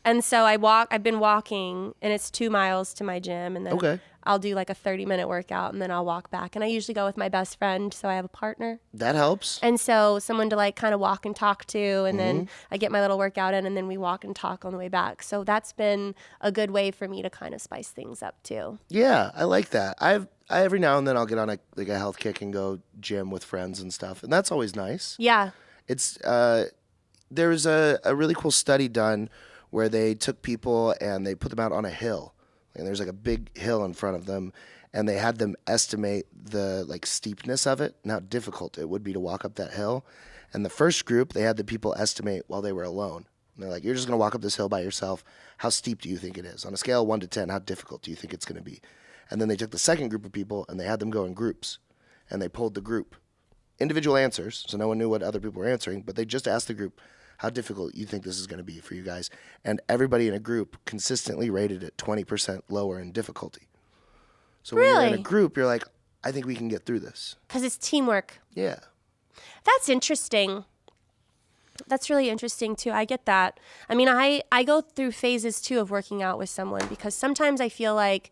And so I've been walking, and it's 2 miles to my gym, and then I'll do like a 30-minute workout, and then I'll walk back. And I usually go with my best friend, so I have a partner. That helps. And so someone to like kind of walk and talk to, and then I get my little workout in, and then we walk and talk on the way back. So that's been a good way for me to kind of spice things up too. Yeah, I like that. I every now and then I'll get on a health kick and go gym with friends and stuff, and that's always nice. Yeah. It's there was a really cool study done where they took people and they put them out on a hill, and there's like a big hill in front of them, and they had them estimate the like steepness of it and how difficult it would be to walk up that hill. And the first group, they had the people estimate while they were alone. And they're like, you're just gonna walk up this hill by yourself. How steep do you think it is? On a scale of 1 to 10, how difficult do you think it's gonna be? And then they took the second group of people and they had them go in groups, and they polled the group. Individual answers, so no one knew what other people were answering, but they just asked the group, how difficult you think this is going to be for you guys. And everybody in a group consistently rated it 20% lower in difficulty. So when you're in a group, you're like, I think we can get through this. Because it's teamwork. Yeah. That's interesting. That's really interesting too. I get that. I mean, I go through phases too of working out with someone, because sometimes I feel like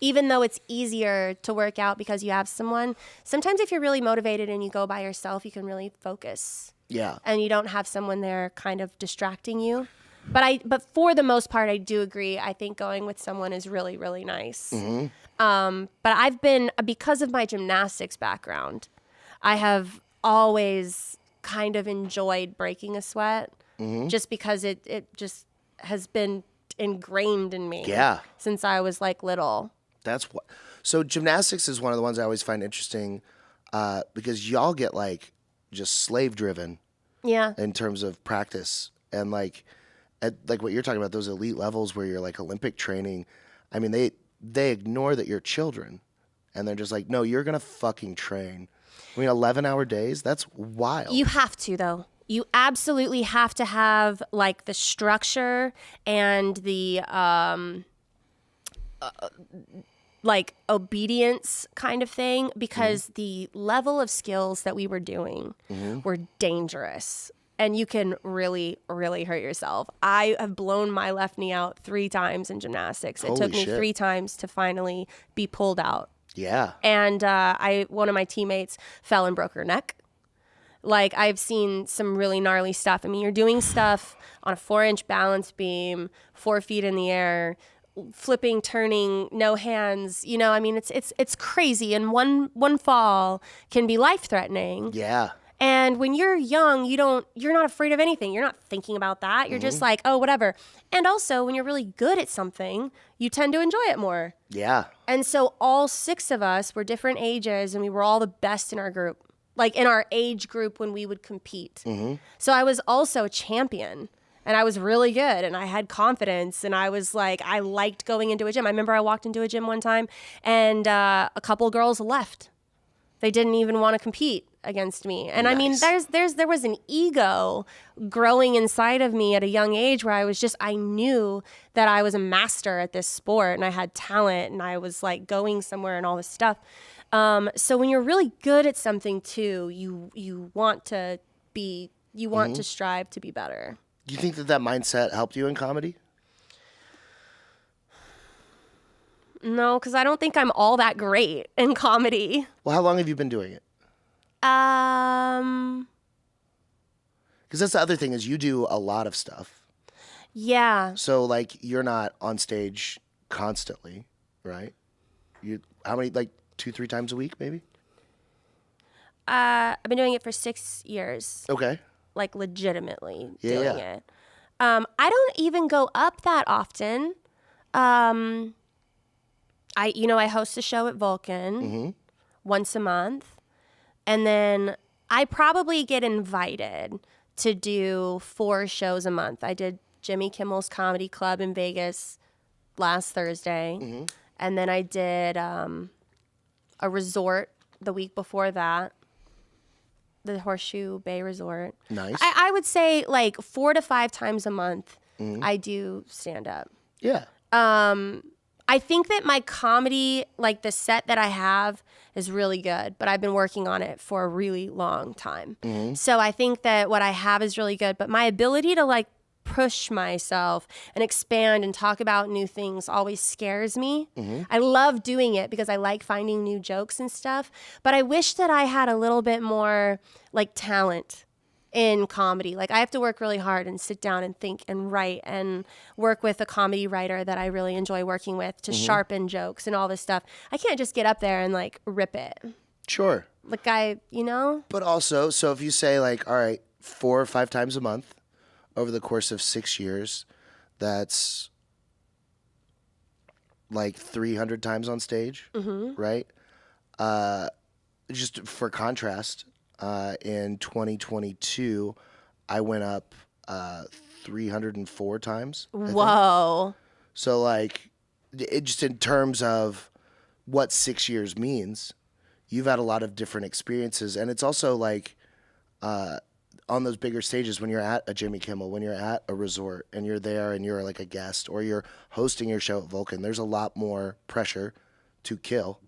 even though it's easier to work out because you have someone, sometimes if you're really motivated and you go by yourself, you can really focus. Yeah. And you don't have someone there kind of distracting you. But for the most part, I do agree. I think going with someone is really, really nice. But I've been, because of my gymnastics background, I have always kind of enjoyed breaking a sweat, just because it just has been ingrained in me since I was like little. That's what. So gymnastics is one of the ones I always find interesting because y'all get like just slave driven. Yeah. In terms of practice, and like at like what you're talking about, those elite levels where you're like Olympic training. I mean, they ignore that you're children, and they're just like, no, you're gonna fucking train. I mean, 11-hour days. That's wild. You have to though. You absolutely have to have like the structure and the like obedience kind of thing, because the level of skills that we were doing were dangerous. and you can really, really hurt yourself. I have blown my left knee out 3 times in gymnastics. It Holy took me shit. 3 times to finally be pulled out. Yeah. And one of my teammates fell and broke her neck. Like, I've seen some really gnarly stuff. I mean, you're doing stuff on a 4-inch balance beam, 4 feet in the air, flipping, turning, no hands. You know, I mean, it's crazy. And one fall can be life-threatening. Yeah. And when you're young, you're not afraid of anything. You're not thinking about that. You're just like, oh, whatever. And also, when you're really good at something, you tend to enjoy it more. Yeah. And so all 6 of us were different ages, and we were all the best in our group, like in our age group when we would compete. So I was also a champion, and I was really good, and I had confidence, and I was like, I liked going into a gym. I remember I walked into a gym one time, and a couple girls left. They didn't even want to compete against me. And I mean, there was an ego growing inside of me at a young age where I knew that I was a master at this sport and I had talent and I was like going somewhere and all this stuff. So when you're really good at something too, you want to strive to be better. Do you think that mindset helped you in comedy? No, because I don't think I'm all that great in comedy. Well, how long have you been doing it? Because that's the other thing is you do a lot of stuff. Yeah. So like you're not on stage constantly, right? How many, like 2-3 times a week maybe? I've been doing it for 6 years. Okay. Like legitimately Yeah, doing yeah. it. I don't even go up that often. I host a show at Vulcan once a month. And then I probably get invited to do 4 shows a month. I did Jimmy Kimmel's Comedy Club in Vegas last Thursday. And then I did a resort the week before that, the Horseshoe Bay Resort. Nice. I would say like 4 to 5 times a month I do stand up. Yeah. I think that my comedy, like the set that I have, is really good, but I've been working on it for a really long time. So I think that what I have is really good, but my ability to like push myself and expand and talk about new things always scares me. I love doing it because I like finding new jokes and stuff, but I wish that I had a little bit more like talent in comedy. Like I have to work really hard and sit down and think and write and work with a comedy writer that I really enjoy working with to sharpen jokes and all this stuff. I can't just get up there and like rip it. Sure. Like you know? But also, so if you say like, all right, 4 or 5 times a month over the course of 6 years, that's like 300 times on stage, right? Just for contrast, in 2022, I went up 304 times. I think. Whoa. So like, it just in terms of what 6 years means, you've had a lot of different experiences, and it's also like on those bigger stages when you're at a Jimmy Kimmel, when you're at a resort, and you're there and you're like a guest, or you're hosting your show at Vulcan. There's a lot more pressure to kill,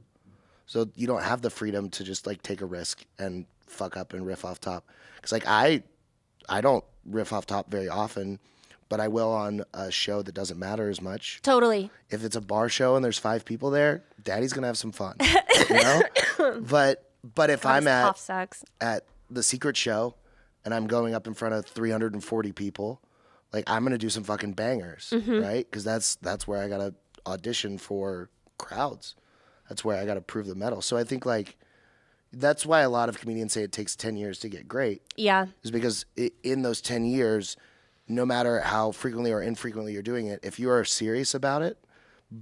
so you don't have the freedom to just like take a risk and fuck up and riff off top. Because like I don't riff off top very often, but I will on a show that doesn't matter as much. Totally. If it's a bar show and there's 5 people there, Daddy's gonna have some fun, you know. But if I'm cough sucks. at the secret show and I'm going up in front of 340 people, like I'm gonna do some fucking bangers, right? Because that's where I gotta audition for crowds. That's where I gotta prove the metal. So I think like that's why a lot of comedians say it takes 10 years to get great. Yeah. Is because in those 10 years, no matter how frequently or infrequently you're doing it, if you are serious about it,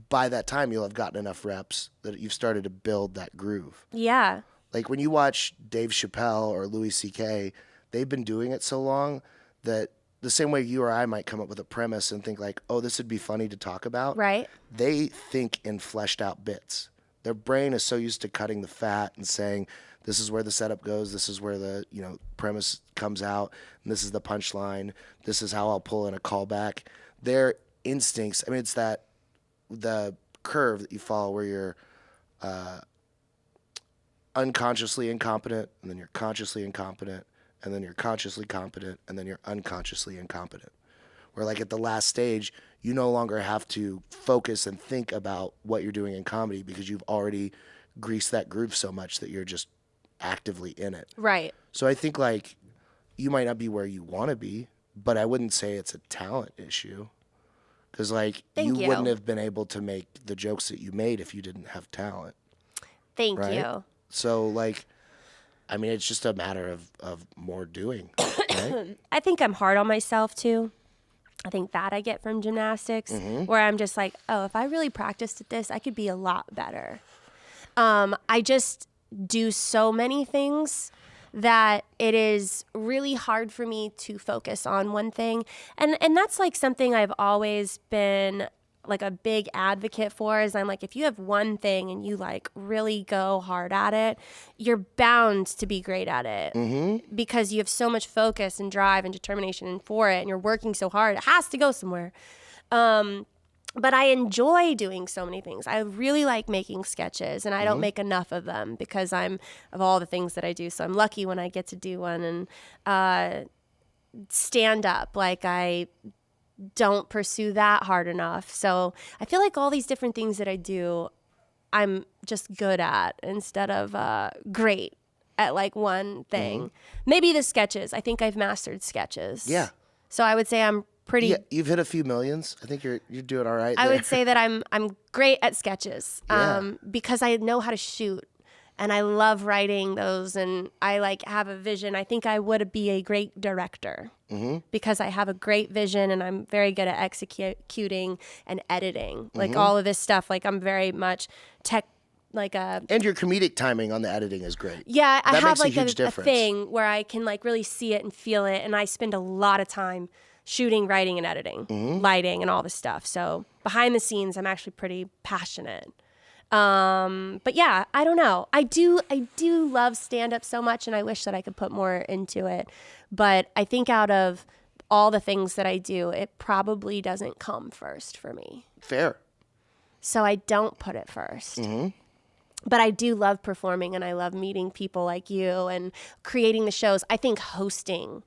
by that time you'll have gotten enough reps that you've started to build that groove. Yeah. Like when you watch Dave Chappelle or Louis C.K., they've been doing it so long that the same way you or I might come up with a premise and think like, oh, this would be funny to talk about. Right. They think in fleshed out bits. Their brain is so used to cutting the fat and saying, this is where the setup goes, this is where the premise comes out, and this is the punchline, this is how I'll pull in a callback. Their instincts, I mean, it's that the curve that you follow where you're unconsciously incompetent, and then you're consciously incompetent, and then you're consciously competent, and then you're unconsciously incompetent. Where like at the last stage, you no longer have to focus and think about what you're doing in comedy because you've already greased that groove so much that you're just actively in it. Right. So I think like you might not be where you want to be, but I wouldn't say it's a talent issue. Because like Thank you. wouldn't have been able to make the jokes that you made if you didn't have talent. Thank right? you. So like, I mean, it's just a matter of more doing. Right? I think I'm hard on myself too. I think that I get from gymnastics, where I'm just like, oh, if I really practiced at this, I could be a lot better. I just do so many things that it is really hard for me to focus on one thing. And that's like something I've always been like a big advocate for, is I'm like, if you have one thing and you like really go hard at it, you're bound to be great at it because you have so much focus and drive and determination for it, and you're working so hard, it has to go somewhere. But I enjoy doing so many things. I really like making sketches, and I don't make enough of them because of all the things that I do. So I'm lucky when I get to do one. And stand up, like I don't pursue that hard enough. So I feel like all these different things that I do, I'm just good at instead of great at like one thing. Maybe the sketches. I think I've mastered sketches. Yeah. So I would say I'm pretty. Yeah, you've hit a few millions. I think you're doing all right. I there. would say that I'm great at sketches because I know how to shoot. And I love writing those, and I like have a vision. I think I would be a great director because I have a great vision, and I'm very good at executing and editing. Like all of this stuff, like I'm very much tech, like a. And your comedic timing on the editing is great. Yeah, I That have makes a like huge a difference. thing where I can like really see it and feel it, and I spend a lot of time shooting, writing, and editing, lighting, and all this stuff. So behind the scenes, I'm actually pretty passionate. But yeah, I don't know. I do love stand-up so much, and I wish that I could put more into it. But I think out of all the things that I do, it probably doesn't come first for me. Fair. So I don't put it first. But I do love performing, and I love meeting people like you and creating the shows. I think hosting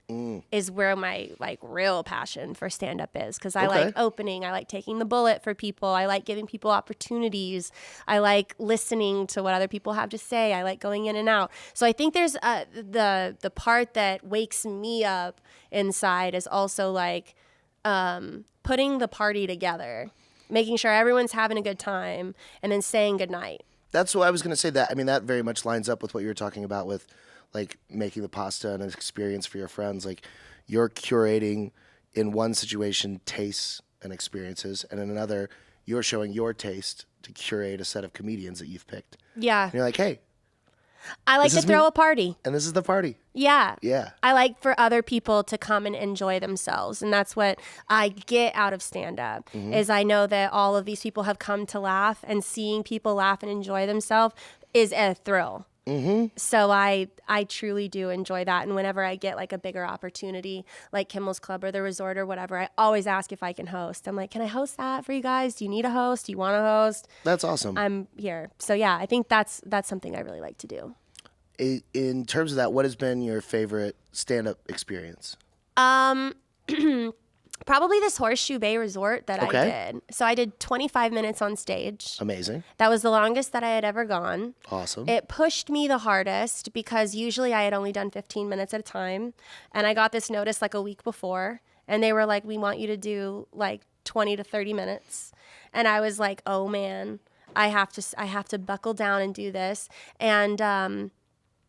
is where my like real passion for stand-up is, because I like opening. I like taking the bullet for people. I like giving people opportunities. I like listening to what other people have to say. I like going in and out. So I think there's the part that wakes me up inside is also like putting the party together, making sure everyone's having a good time, and then saying goodnight. That's what I was going to say. That I mean, that very much lines up with what you were talking about with, like, making the pasta and an experience for your friends. Like, you're curating in one situation tastes and experiences, and in another, you're showing your taste to curate a set of comedians that you've picked. Yeah, And you're like, hey, I like this to is throw me. a party. and this is the party. Yeah. Yeah. I like for other people to come and enjoy themselves. And that's what I get out of stand-up is I know that all of these people have come to laugh, and seeing people laugh and enjoy themselves is a thrill. So I truly do enjoy that. And whenever I get like a bigger opportunity, like Kimmel's Club or the Resort or whatever, I always ask if I can host. I'm like, can I host that for you guys? Do you need a host? Do you want to host? That's awesome. I'm here. So yeah, I think that's something I really like to do. In terms of that, what has been your favorite stand-up experience? Probably this Horseshoe Bay Resort that Okay. I did. So I did 25 minutes on stage. Amazing. That was the longest that I had ever gone. Awesome. It pushed me the hardest because usually I had only done 15 minutes at a time. And I got this notice like a week before. And they were like, we want you to do like 20 to 30 minutes. And I was like, oh man, I have to buckle down and do this. And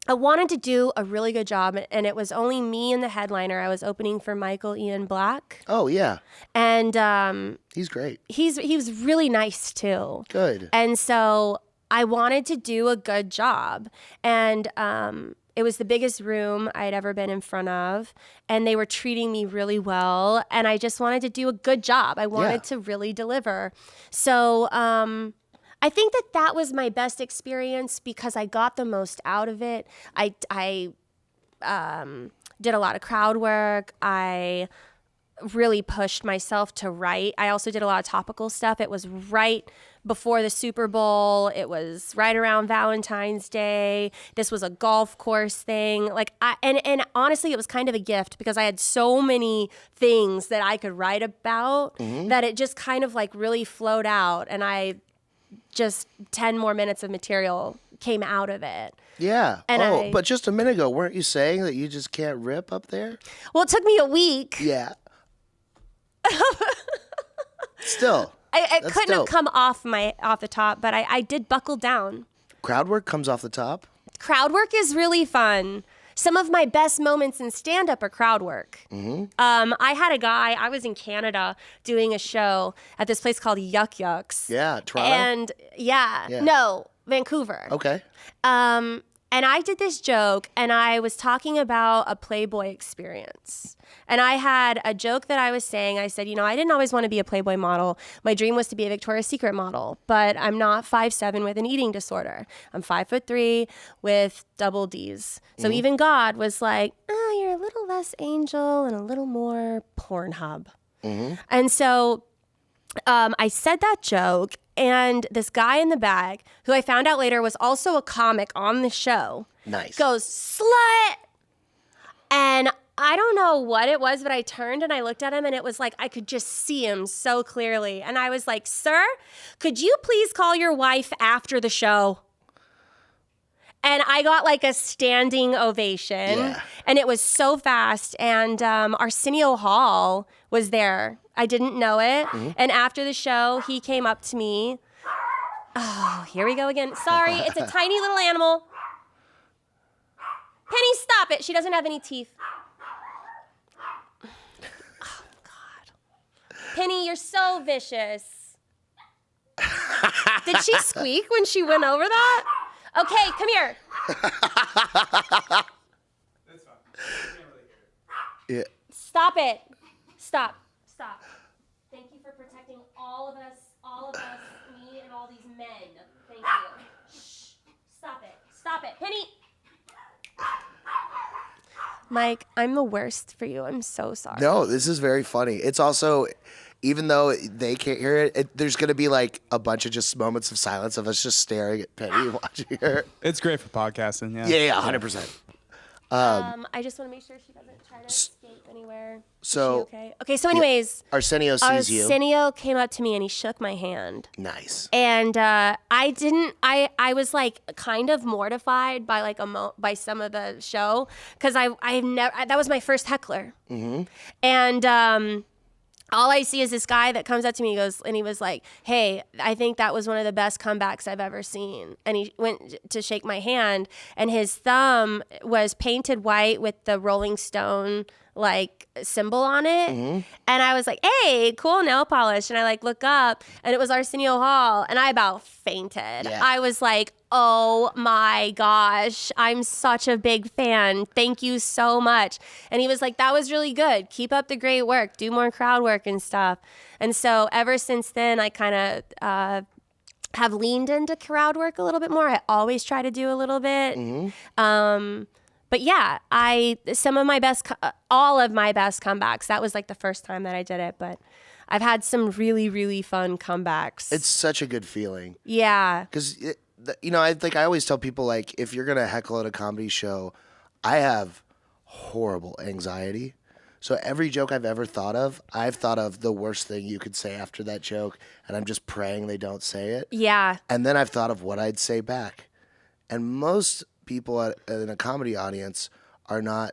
I wanted to do a really good job, and it was only me and the headliner. I was opening for Michael Ian Black. Oh, yeah. And He's great. he was really nice too. Good. And so I wanted to do a good job. And it was the biggest room I'd ever been in front of, and they were treating me really well. And I just wanted to do a good job. I wanted to really deliver. So I think that was my best experience because I got the most out of it. I did a lot of crowd work. I really pushed myself to write. I also did a lot of topical stuff. It was right before the Super Bowl. It was right around Valentine's Day. This was a golf course thing. Like, and honestly, it was kind of a gift because I had so many things that I could write about that it just kind of like really flowed out, and I just 10 more minutes of material came out of it. Yeah. And but just a minute ago, weren't you saying that you just can't rip up there? Well, it took me a week. Yeah. Still. I couldn't have come off the top, but I did buckle down. Crowd work comes off the top? Crowd work is really fun. Some of my best moments in stand-up are crowd work. I had a guy, I was in Canada doing a show at this place called Yuck Yucks. Yeah, Toronto? And no, Vancouver. Okay. And I did this joke, and I was talking about a Playboy experience. And I had a joke that I was saying. I said, I didn't always want to be a Playboy model. My dream was to be a Victoria's Secret model, but I'm not 5'7" with an eating disorder. I'm 5'3" with double D's. So even God was like, oh, you're a little less angel and a little more Pornhub. And so I said that joke, and this guy in the bag, who I found out later was also a comic on the show, goes, slut! And I don't know what it was, but I turned and I looked at him, and it was like I could just see him so clearly. And I was like, sir, could you please call your wife after the show? And I got like a standing ovation, and it was so fast. And Arsenio Hall was there. I didn't know it. And after the show, he came up to me. Oh, here we go again. Sorry, it's a tiny little animal. Penny, stop it. She doesn't have any teeth. Oh, God. Penny, you're so vicious. Did she squeak when she went over that? Okay, come here. That's fine. You can't really hear it. Yeah. Stop it. Stop. Thank you for protecting all of us, me and all these men. Thank you. Shh. Stop it. Penny. Mike, I'm the worst for you. I'm so sorry. No, this is very funny. It's also, even though they can't hear it, there's going to be like a bunch of just moments of silence of us just staring at Penny and watching her. It's great for podcasting, yeah. Yeah, 100%. I just want to make sure she doesn't try to escape anywhere. So, is she okay? Okay, so anyways. Arsenio sees you. Arsenio came up to me and he shook my hand. Nice. And I was like kind of mortified by like by some of the show, because that was my first heckler. And all I see is this guy that comes up to me and he was like, hey, I think that was one of the best comebacks I've ever seen. And he went to shake my hand, and his thumb was painted white with the Rolling Stone like symbol on it. And I was like, hey, cool nail polish. And I like look up, and it was Arsenio Hall, and I about fainted. Yeah. I was like, oh my gosh, I'm such a big fan. Thank you so much. And he was like, that was really good. Keep up the great work. Do more crowd work and stuff. And so ever since then, I kind of have leaned into crowd work a little bit more. I always try to do a little bit. But yeah, all of my best comebacks, that was like the first time that I did it. But I've had some really, really fun comebacks. It's such a good feeling. Yeah. Because, I always tell people, like, if you're going to heckle at a comedy show, I have horrible anxiety. So every joke I've ever thought of, I've thought of the worst thing you could say after that joke, and I'm just praying they don't say it. Yeah. And then I've thought of what I'd say back. And most people in a comedy audience are not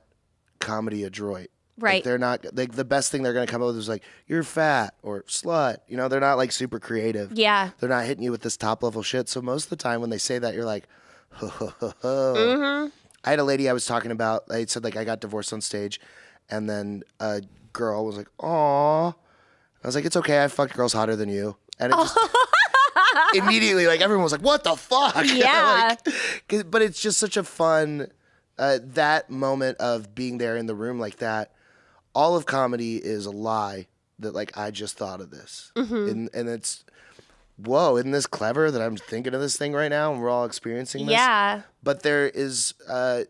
comedy adroit. Right. Like, they're not, like, the best thing they're going to come up with is like, you're fat or slut. They're not like super creative. Yeah. They're not hitting you with this top level shit. So most of the time when they say that, you're like, ho, ho, ho, ho. I had a lady I was talking about. I said, like, I got divorced on stage, and then a girl was like, aw. I was like, it's okay. I fucked girls hotter than you. And it just immediately, like, everyone was like, what the fuck? Yeah. But it's just such a fun, that moment of being there in the room like that. All of comedy is a lie that, like, I just thought of this. And it's, whoa, isn't this clever that I'm thinking of this thing right now and we're all experiencing this? Yeah. But there is a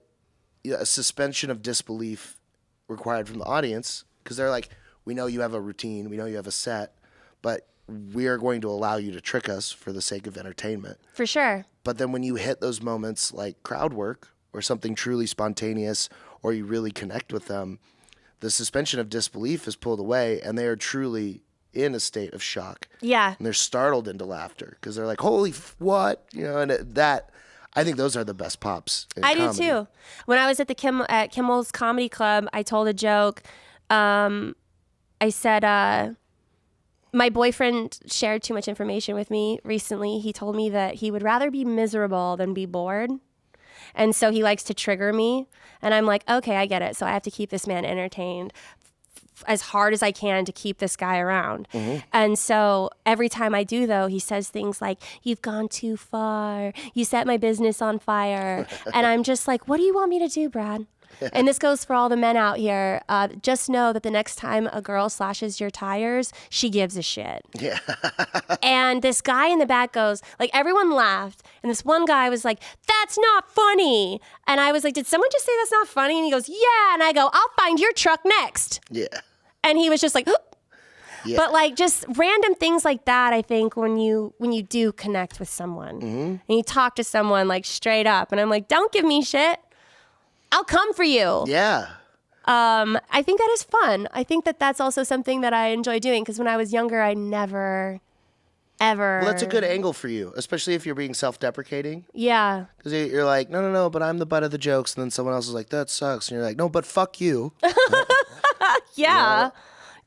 suspension of disbelief required from the audience, because they're like, we know you have a routine, we know you have a set, but we are going to allow you to trick us for the sake of entertainment. For sure. But then when you hit those moments like crowd work or something truly spontaneous, or you really connect with them, the suspension of disbelief is pulled away and they are truly in a state of shock. Yeah. And they're startled into laughter because they're like, holy, what? You know, and I think those are the best pops in I comedy. do too. When I was at at Kimmel's Comedy Club, I told a joke. I said, my boyfriend shared too much information with me recently. He told me that he would rather be miserable than be bored. And so he likes to trigger me. And I'm like, okay, I get it. So I have to keep this man entertained as hard as I can to keep this guy around. Mm-hmm. And so every time I do, though, he says things like, you've gone too far. You set my business on fire. And I'm just like, what do you want me to do, Brad? And this goes for all the men out here. Just know that the next time a girl slashes your tires, she gives a shit. Yeah. And this guy in the back goes, like, everyone laughed. And this one guy was like, that's not funny. And I was like, did someone just say that's not funny? And he goes, yeah. And I go, I'll find your truck next. Yeah. And he was just like, yeah. But like just random things like that, I think when you do connect with someone and you talk to someone like straight up, and I'm like, don't give me shit. I'll come for you. Yeah. I think that is fun. I think that that's also something that I enjoy doing because when I was younger, I never, ever. Well, that's a good angle for you, especially if you're being self-deprecating. Yeah. Because you're like, no, but I'm the butt of the jokes. And then someone else is like, that sucks. And you're like, no, but fuck you. Yeah,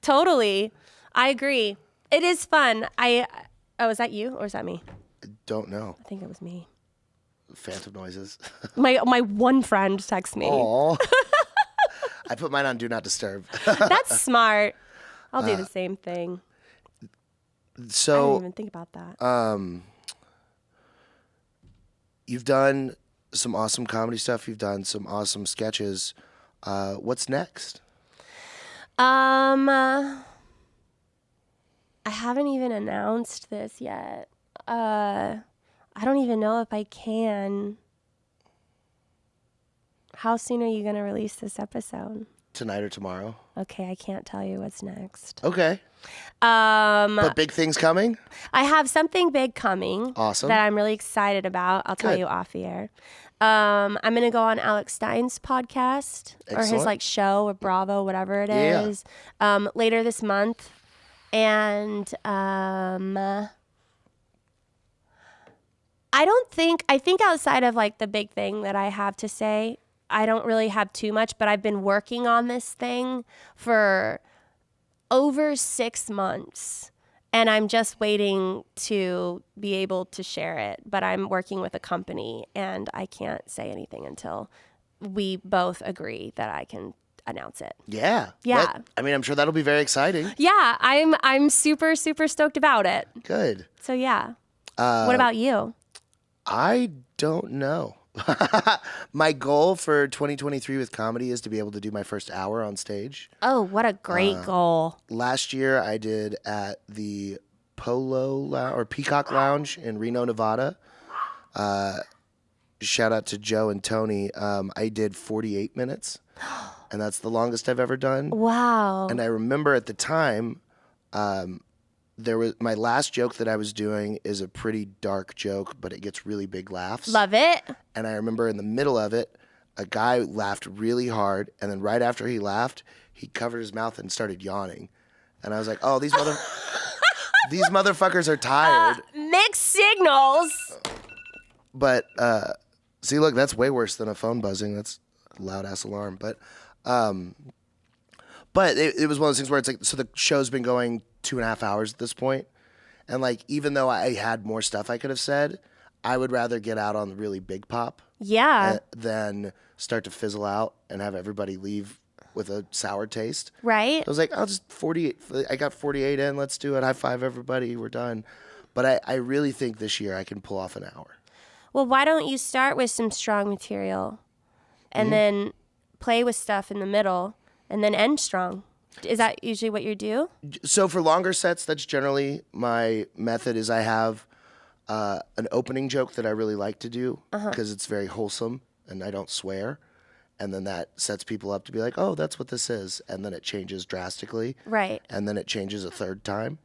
totally. I agree. It is fun. Oh, is that you or is that me? I don't know. I think it was me. Phantom noises. My one friend texts me. Aw. I put mine on Do Not Disturb. That's smart. I'll do the same thing. I So didn't even think about that. you've done some awesome comedy stuff. You've done some awesome sketches. What's next? I haven't even announced this yet. I don't even know if I can. How soon are you going to release this episode? Tonight or tomorrow? Okay, I can't tell you what's next. Okay. But big things coming? I have something big coming. Awesome. That I'm really excited about. I'll tell Good. you off the air. I'm going to go on Alex Stein's podcast or his Excellent. like show or Bravo, whatever it Yeah. is, later this month. And I think outside of like the big thing that I have to say, I don't really have too much, but I've been working on this thing for over 6 months and I'm just waiting to be able to share it. But I'm working with a company and I can't say anything until we both agree that I can announce it. Yeah. Yeah. I'm sure that'll be very exciting. Yeah, I'm super, super stoked about it. Good. So yeah. What about you? I don't know. My goal for 2023 with comedy is to be able to do my first hour on stage. Oh, what a great goal. Last year I did at the Peacock Lounge in Reno, Nevada. Shout out to Joe and Tony. I did 48 minutes, and that's the longest I've ever done. Wow. And I remember at the time, there was my last joke that I was doing is a pretty dark joke, but it gets really big laughs. Love it. And I remember in the middle of it, a guy laughed really hard, and then right after he laughed, he covered his mouth and started yawning. And I was like, "Oh, these motherfuckers are tired." Mixed signals. But see, look, that's way worse than a phone buzzing. That's a loud ass alarm. But it was one of those things where it's like, so the show's been going 2.5 hours at this point, and like even though I had more stuff I could have said, I would rather get out on the really big pop. Yeah. Than start to fizzle out and have everybody leave with a sour taste. Right? I was like, I'll just 48. I got 48 in. Let's do it. High five everybody. We're done. But I really think this year I can pull off an hour. Well, why don't you start with some strong material and then play with stuff in the middle and then end strong? Is that usually what you do? So for longer sets, that's generally my method. Is I have an opening joke that I really like to do because it's very wholesome and I don't swear. And then that sets people up to be like, oh, that's what this is. And then it changes drastically. Right. And then it changes a third time.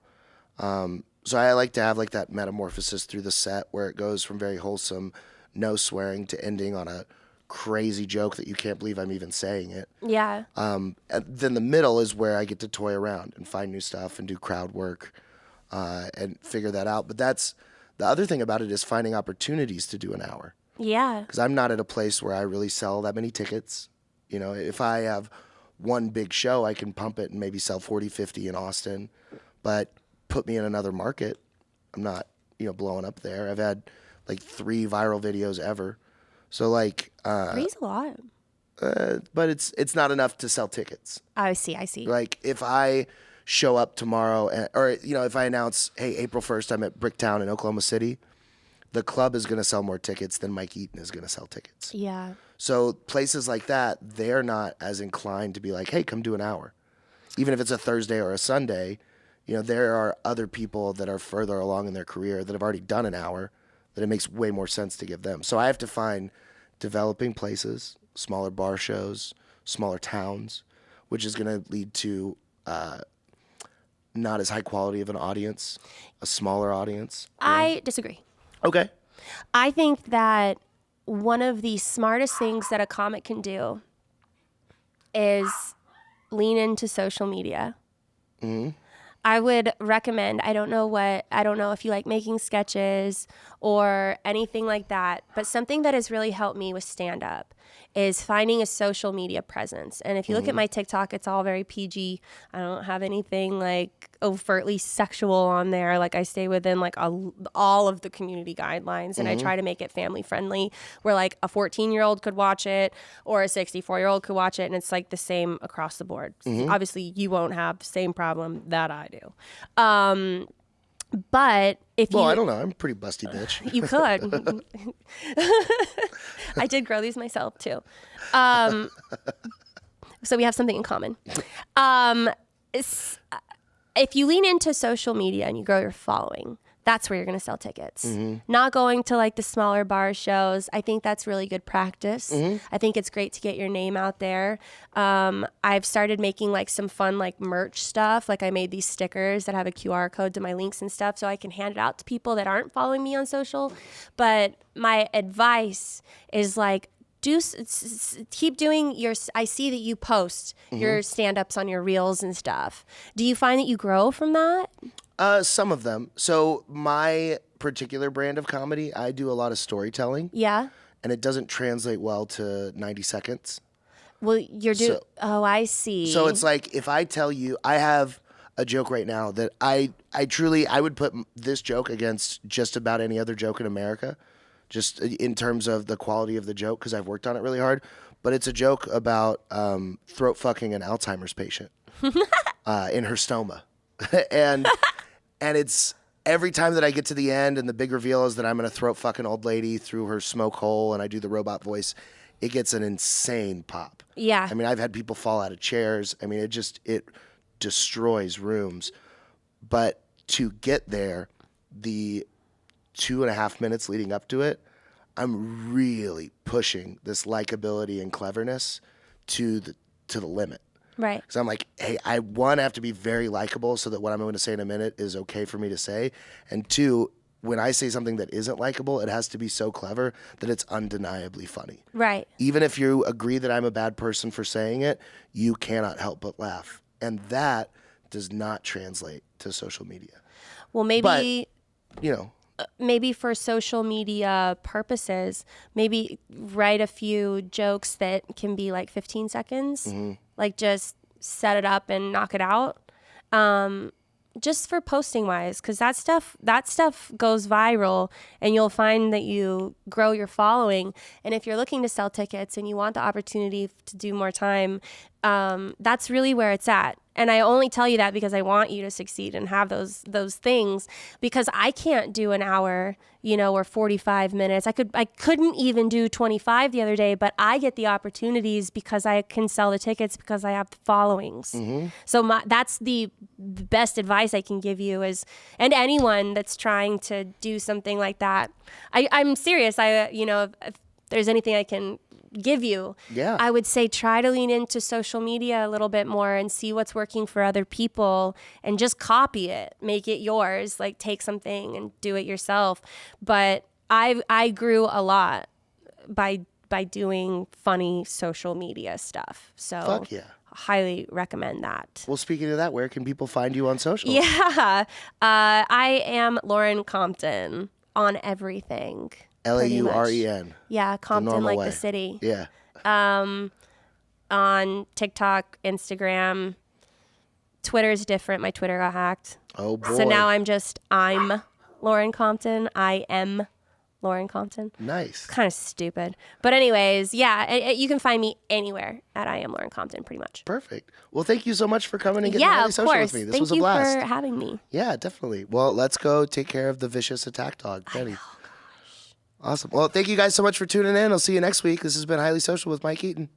So I like to have like that metamorphosis through the set where it goes from very wholesome, no swearing, to ending on a crazy joke that you can't believe I'm even saying it. Yeah. And then the middle is where I get to toy around and find new stuff and do crowd work and figure that out. But that's the other thing about it is finding opportunities to do an hour. Yeah. Because I'm not at a place where I really sell that many tickets. You know, if I have one big show, I can pump it and maybe sell 40, 50 in Austin. But put me in another market, I'm not, blowing up there. I've had like 3 viral videos ever. So like, 3's a lot. but it's not enough to sell tickets. I see. Like if I show up tomorrow or if I announce, hey, April 1st, I'm at Bricktown in Oklahoma City, the club is going to sell more tickets than Mike Eaton is going to sell tickets. Yeah. So places like that, they're not as inclined to be like, hey, come do an hour. Even if it's a Thursday or a Sunday, there are other people that are further along in their career that have already done an hour that it makes way more sense to give them. So I have to find developing places, smaller bar shows, smaller towns, which is going to lead to not as high quality of an audience, a smaller audience. I disagree. Okay. I think that one of the smartest things that a comic can do is lean into social media. Mm-hmm. I would recommend, I don't know if you like making sketches or anything like that, but something that has really helped me with stand-up is finding a social media presence. And if you look at my TikTok, it's all very PG. I don't have anything like overtly sexual on there. Like I stay within like all of the community guidelines, and I try to make it family friendly where like a 14-year-old could watch it or a 64-year-old could watch it. And it's like the same across the board. Obviously you won't have the same problem that I do. But if I don't know. I'm a pretty busty bitch. You could. I did grow these myself too. So we have something in common. If you lean into social media and you grow your following, that's where you're going to sell tickets. Not going to like the smaller bar shows. I think that's really good practice. I think it's great to get your name out there. I've started making like some fun like merch stuff. Like I made these stickers that have a QR code to my links and stuff so I can hand it out to people that aren't following me on social. But my advice is like, keep doing I see that you post your stand-ups on your reels and stuff. Do you find that you grow from that? Some of them. So my particular brand of comedy, I do a lot of storytelling. Yeah. And it doesn't translate well to 90 seconds. Well, oh, I see. So it's like if I tell you, I have a joke right now that I would put this joke against just about any other joke in America, just in terms of the quality of the joke, because I've worked on it really hard. But it's a joke about throat fucking an Alzheimer's patient in her stoma. And it's every time that I get to the end and the big reveal is that I'm going to throat fuck an old lady through her smoke hole and I do the robot voice, it gets an insane pop. Yeah. I mean, I've had people fall out of chairs. I mean, it destroys rooms. But to get there, the 2.5 minutes leading up to it, I'm really pushing this likability and cleverness to the limit. Right. Because I'm like, hey, I have to be very likable so that what I'm going to say in a minute is okay for me to say. And 2, when I say something that isn't likable, it has to be so clever that it's undeniably funny. Right. Even if you agree that I'm a bad person for saying it, you cannot help but laugh. And that does not translate to social media. Well, maybe... But, maybe for social media purposes, maybe write a few jokes that can be like 15 seconds. Like just set it up and knock it out. Just for posting wise, because that stuff goes viral and you'll find that you grow your following. And if you're looking to sell tickets and you want the opportunity to do more time, that's really where it's at. And I only tell you that because I want you to succeed and have those things, because I can't do an hour, or 45 minutes. I couldn't even do 25 the other day, but I get the opportunities because I can sell the tickets because I have the followings. So that's the best advice I can give you and anyone that's trying to do something like that. I'm serious. If there's anything I can give you. Yeah. I would say try to lean into social media a little bit more and see what's working for other people and just copy it, make it yours, like take something and do it yourself. But I grew a lot by doing funny social media stuff. So Fuck yeah. highly recommend that. Well, speaking of that, where can people find you on social? Yeah. I am Lauren Compton on everything. Lauren. Yeah, Compton, normal like way. the city. Yeah. On TikTok, Instagram, Twitter's different. My Twitter got hacked. Oh boy. So now I'm Lauren Compton. I am Lauren Compton. Nice. Kind of stupid. But anyways, yeah, you can find me anywhere at I am Lauren Compton, pretty much. Perfect. Well, thank you so much for coming and getting Yeah, highly of social course. with me. This Thank was a you blast. for having me. Yeah, definitely. Well, let's go take care of the vicious attack dog, Betty. Awesome. Well, thank you guys so much for tuning in. I'll see you next week. This has been Highly Social with Mike Eaton.